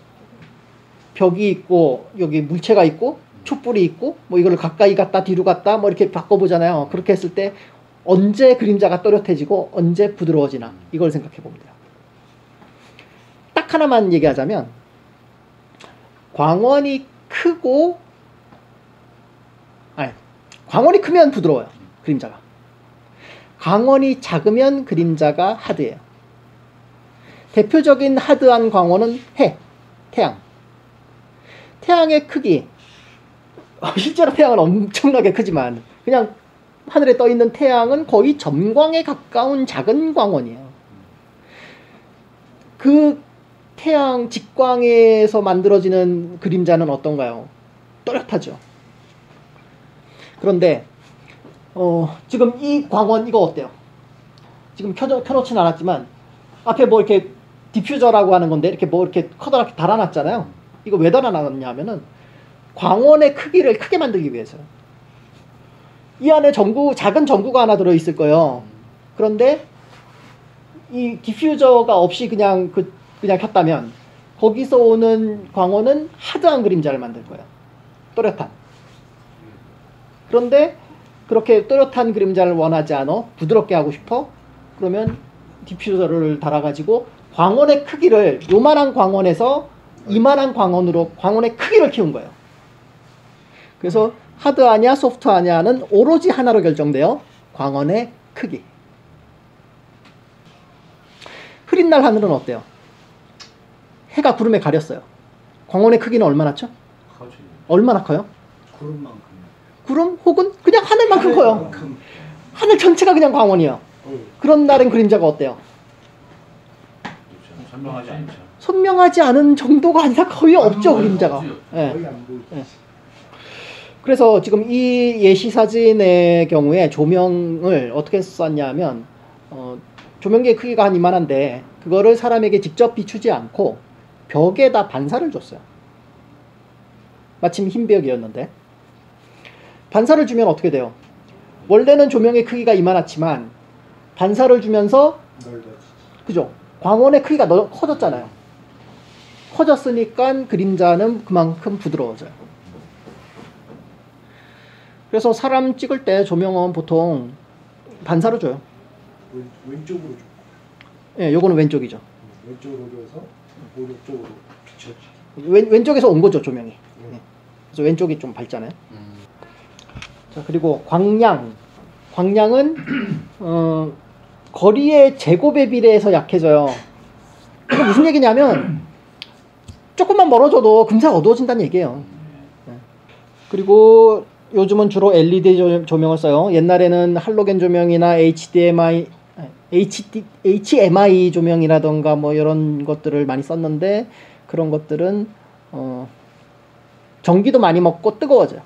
벽이 있고 여기 물체가 있고 촛불이 있고 뭐 이걸 가까이 갔다 뒤로 갔다 뭐 이렇게 바꿔보잖아요. 그렇게 했을 때 언제 그림자가 또렷해지고 언제 부드러워지나 이걸 생각해 보면 돼요. 딱 하나만 얘기하자면 광원이 크면 부드러워요. 그림자가. 광원이 작으면 그림자가 하드해요. 대표적인 하드한 광원은 해. 태양의 크기, 실제로 태양은 엄청나게 크지만 그냥 하늘에 떠 있는 태양은 거의 점광에 가까운 작은 광원이에요. 그 태양 직광에서 만들어지는 그림자는 어떤가요? 또렷하죠. 그런데 지금 이 광원 이거 어때요? 지금 켜놓진 않았지만 앞에 뭐 이렇게 디퓨저라고 하는 건데 이렇게 뭐 이렇게 커다랗게 달아놨잖아요. 이거 왜 달아놨냐 하면은 광원의 크기를 크게 만들기 위해서요. 이 안에 작은 전구가 하나 들어있을 거예요. 그런데 이 디퓨저가 없이 그냥 켰다면 거기서 오는 광원은 하드한 그림자를 만들 거예요. 또렷한. 그런데 그렇게 또렷한 그림자를 원하지 않아 부드럽게 하고 싶어? 그러면 디퓨저를 달아가지고 광원의 크기를 요만한 광원에서 이만한 광원으로 광원의 크기를 키운 거예요. 그래서 하드하냐 소프트하냐는 오로지 하나로 결정돼요. 광원의 크기. 흐린 날 하늘은 어때요? 해가 구름에 가렸어요. 광원의 크기는 얼마나 죠? 얼마나 커요? 구름만큼. 구름 혹은 그냥 하늘만큼 커요. 하늘 전체가 그냥 광원이에요. 그런 날엔 그림자가 어때요? 선명하지 않죠. 선명하지 않은 정도가 아니라 거의 없죠, 그림자가. 예. 거의 안 보이지. 예. 그래서 지금 이 예시 사진의 경우에 조명을 어떻게 썼냐면 조명계의 크기가 한 이만한데 그거를 사람에게 직접 비추지 않고 벽에다 반사를 줬어요. 마침 흰 벽이었는데 반사를 주면 어떻게 돼요? 원래는 조명의 크기가 이만하지만 반사를 주면서 그죠? 광원의 크기가 커졌잖아요. 커졌으니까 그림자는 그만큼 부드러워져요. 그래서 사람 찍을 때 조명은 보통 반사로 줘요. 왼쪽으로 줘. 예, 요거는 왼쪽이죠. 왼쪽으로 줘서 오른쪽으로 비춰지. 왼쪽에서 온 거죠, 조명이. 예. 그래서 왼쪽이 좀 밝잖아요. 자, 그리고 광량은 거리의 제곱에 비례해서 약해져요. 이게 무슨 얘기냐면 조금만 멀어져도 금세 어두워진다는 얘기예요. 예. 그리고 요즘은 주로 LED 조명을 써요. 옛날에는 할로겐 조명이나 HMI 조명이라던가 뭐 이런 것들을 많이 썼는데 그런 것들은 전기도 많이 먹고 뜨거워져요.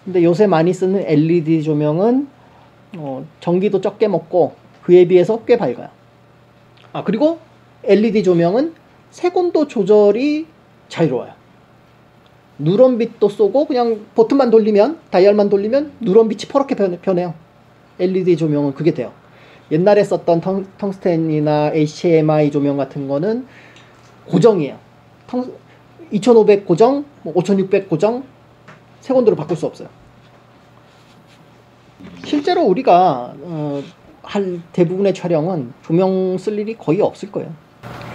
근데 요새 많이 쓰는 LED 조명은 전기도 적게 먹고 그에 비해서 꽤 밝아요. 아, 그리고 LED 조명은 색온도 조절이 자유로워요. 누런빛도 쏘고 그냥 버튼만 돌리면 다이얼만 돌리면 누런빛이 퍼렇게 변해요. LED 조명은 그게 돼요. 옛날에 썼던 텅스텐이나 HMI 조명 같은 거는 고정이에요. 2500 고정, 5600 고정, 색온도를 바꿀 수 없어요. 실제로 우리가 할 대부분의 촬영은 조명 쓸 일이 거의 없을 거예요.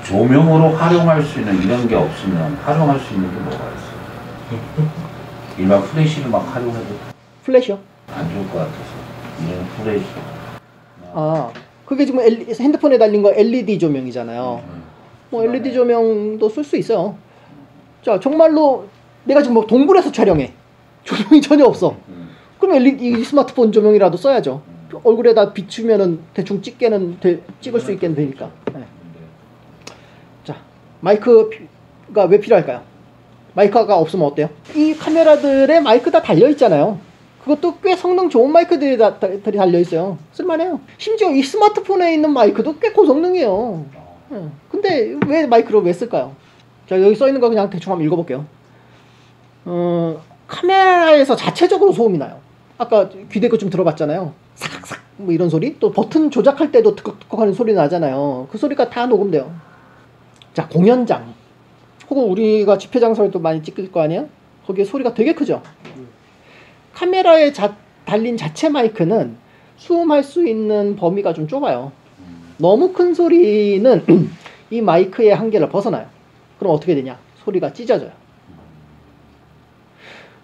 조명으로 활용할 수 있는 이런 게 없으면 활용할 수 있는 게 뭐가 있어요? 일반 플래시를 막 활용해도 플래시요? 안 좋을 것 같아서 이런 플래시. 아, 그게 지금 핸드폰에 달린 거 LED 조명이잖아요. 뭐 LED 조명도 쓸 수 있어요. 자, 정말로 내가 지금 뭐 동굴에서 촬영해. 조명이 전혀 없어. 그럼 LED 스마트폰 조명이라도 써야죠. 얼굴에다 비추면은 대충 찍을 수 있게 되니까. 네. 자, 마이크가 왜 필요할까요? 마이크가 없으면 어때요? 이 카메라들의 마이크 다 달려 있잖아요. 그것도 꽤 성능 좋은 마이크들이 달려 있어요. 쓸만해요. 심지어 이 스마트폰에 있는 마이크도 꽤 고성능이에요. 근데 왜 마이크를 왜 쓸까요? 자, 여기 써 있는 거 그냥 대충 한번 읽어볼게요. 카메라에서 자체적으로 소음이 나요. 아까 귀대고 좀 들어봤잖아요. 삭삭 뭐 이런 소리. 또 버튼 조작할 때도 득덕득덕 하는 소리 나잖아요. 그 소리가 다 녹음돼요. 자, 공연장 혹은 우리가 집회 장소에도 많이 찍을 거 아니에요? 거기에 소리가 되게 크죠. 카메라에 달린 자체 마이크는 수음할 수 있는 범위가 좀 좁아요. 너무 큰 소리는 이 마이크의 한계를 벗어나요. 그럼 어떻게 되냐? 소리가 찢어져요.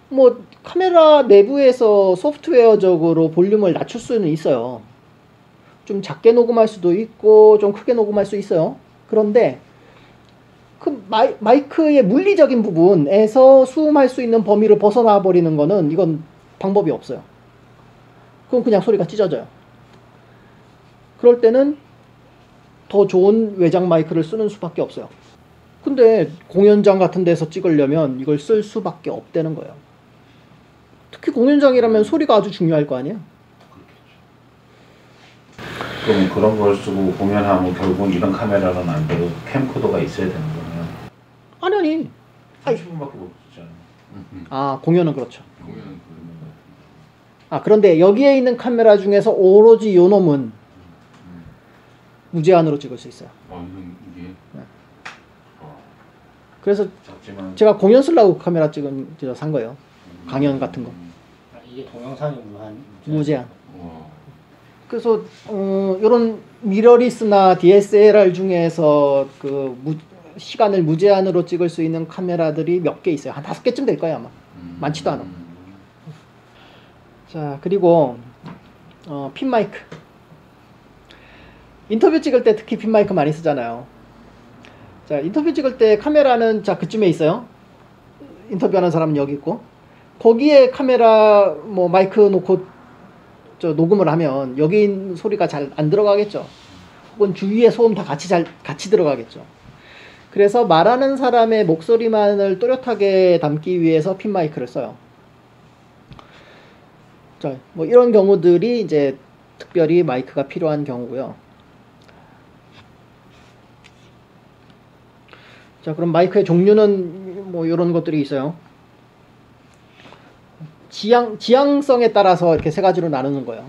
뭐 카메라 내부에서 소프트웨어적으로 볼륨을 낮출 수는 있어요. 좀 작게 녹음할 수도 있고 좀 크게 녹음할 수 있어요. 그런데 그 마이크의 물리적인 부분에서 수음할 수 있는 범위를 벗어나 버리는 거는 이건 방법이 없어요. 그럼 그냥 소리가 찢어져요. 그럴 때는 더 좋은 외장 마이크를 쓰는 수밖에 없어요. 근데 공연장 같은 데서 찍으려면 이걸 쓸 수밖에 없다는 거예요. 특히 공연장이라면 소리가 아주 중요할 거 아니에요. 그럼 그런 걸 쓰고 공연하면 결국은 이런 카메라는 안 되고 캠코더가 있어야 되는 거네요. 아니. 30분밖에 못 쓰잖아요. 아, 공연은 그렇죠. 공연은 그런 거. 아, 그런데 여기에 있는 카메라 중에서 오로지 요 놈은 무제한으로 찍을 수 있어요. 이건 이게 그래서 작지만 제가 공연 쓰려고 카메라 산 거예요. 강연 같은 거. 이게 동영상이 무제한. 와. 그래서 이런 미러리스나 DSLR 중에서 시간을 무제한으로 찍을 수 있는 카메라들이 몇 개 있어요. 한 5개쯤 될 거예요, 아마. 많지도 않아. 자, 그리고 핀 마이크. 인터뷰 찍을 때 특히 핀 마이크 많이 쓰잖아요. 자, 인터뷰 찍을 때 카메라는 자 그쯤에 있어요. 인터뷰하는 사람은 여기 있고, 거기에 카메라 마이크 놓고 녹음을 하면 여기 있는 소리가 잘 안 들어가겠죠. 혹은 주위의 소음 다 같이 들어가겠죠. 그래서 말하는 사람의 목소리만을 또렷하게 담기 위해서 핀 마이크를 써요. 자, 이런 경우들이 이제 특별히 마이크가 필요한 경우고요. 자, 그럼 마이크의 종류는 이런 것들이 있어요. 지향성에 따라서 이렇게 세 가지로 나누는 거예요.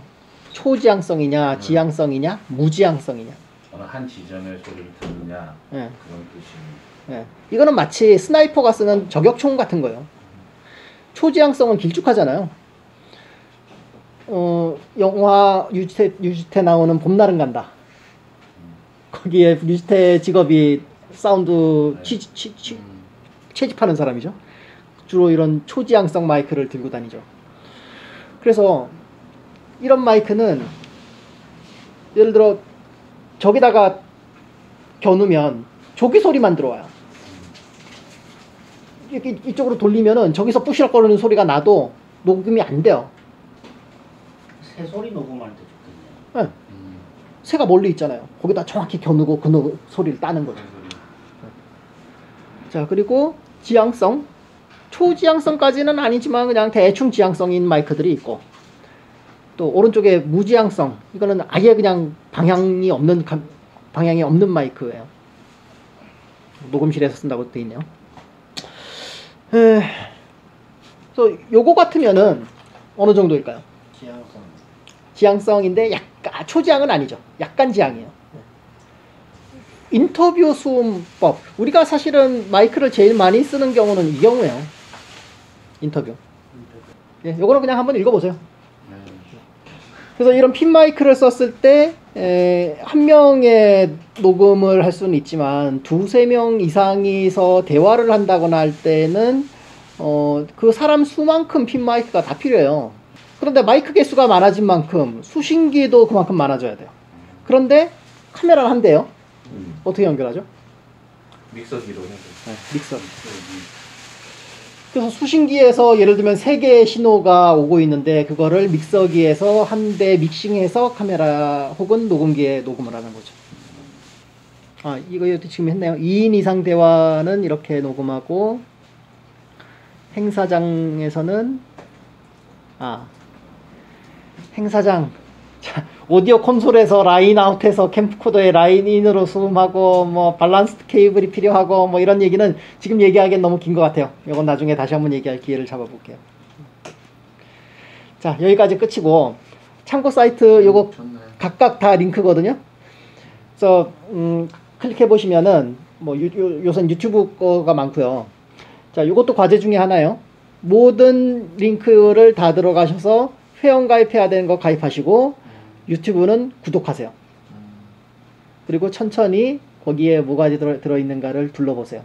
초지향성이냐, 지향성이냐, 무지향성이냐. 어느 한 지점의 소리를 듣느냐 네. 그런 뜻이에요. 네. 이거는 마치 스나이퍼가 쓰는 저격총 같은 거예요. 초지향성은 길쭉하잖아요. 영화 유지태 나오는 봄날은 간다. 거기에 유지태 직업이 사운드 채집하는 사람이죠. 주로 이런 초지향성 마이크를 들고 다니죠. 그래서 이런 마이크는 예를 들어 저기다가 겨누면 조기 소리만 들어와요. 이렇게 이쪽으로 돌리면은 저기서 부시럭거리는 소리가 나도 녹음이 안 돼요. 새 소리 녹음할 때 좋겠네요. 네. 새가 멀리 있잖아요. 거기다 정확히 겨누고 그 소리를 따는 거죠. 자, 그리고 지향성. 초지향성까지는 아니지만 그냥 대충 지향성인 마이크들이 있고, 또 오른쪽에 무지향성. 이거는 아예 그냥 방향이 없는 마이크예요. 녹음실에서 쓴다고 돼 있네요. 그래서 요거 같으면은 어느 정도일까요? 지향성인데 약간 초지향은 아니죠. 약간 지향이에요. 인터뷰 수음법. 우리가 사실은 마이크를 제일 많이 쓰는 경우는 이 경우예요. 인터뷰. 예, 요거는 그냥 한번 읽어보세요. 그래서 이런 핀 마이크를 썼을 때 한 명의 녹음을 할 수는 있지만 두세 명 이상이서 대화를 한다거나 할 때는 그 사람 수만큼 핀 마이크가 다 필요해요. 그런데 마이크 개수가 많아진 만큼 수신기도 그만큼 많아져야 돼요. 그런데 카메라를 한대요. 어떻게 연결하죠? 믹서기로 해서. 네, 믹서. 그래서 수신기에서 예를 들면 3개의 신호가 오고 있는데 그거를 믹서기에서 한 대 믹싱해서 카메라 혹은 녹음기에 녹음을 하는 거죠. 아, 이거 지금 했네요. 2인 이상 대화는 이렇게 녹음하고, 행사장에서는 행사장. 자, 오디오 콘솔에서 라인 아웃해서 캠코더에 라인 인으로 수음하고 밸런스 케이블이 필요하고 이런 얘기는 지금 얘기하기엔 너무 긴 것 같아요. 이건 나중에 다시 한번 얘기할 기회를 잡아볼게요. 자, 여기까지 끝이고, 참고 사이트 요거 각각 다 링크거든요. 그래서 클릭해 보시면은 요새는 유튜브 거가 많고요. 자, 요것도 과제 중에 하나요. 모든 링크를 다 들어가셔서 회원 가입해야 되는 거 가입하시고 유튜브는 구독하세요. 그리고 천천히 거기에 뭐가 들어있는가를 둘러보세요.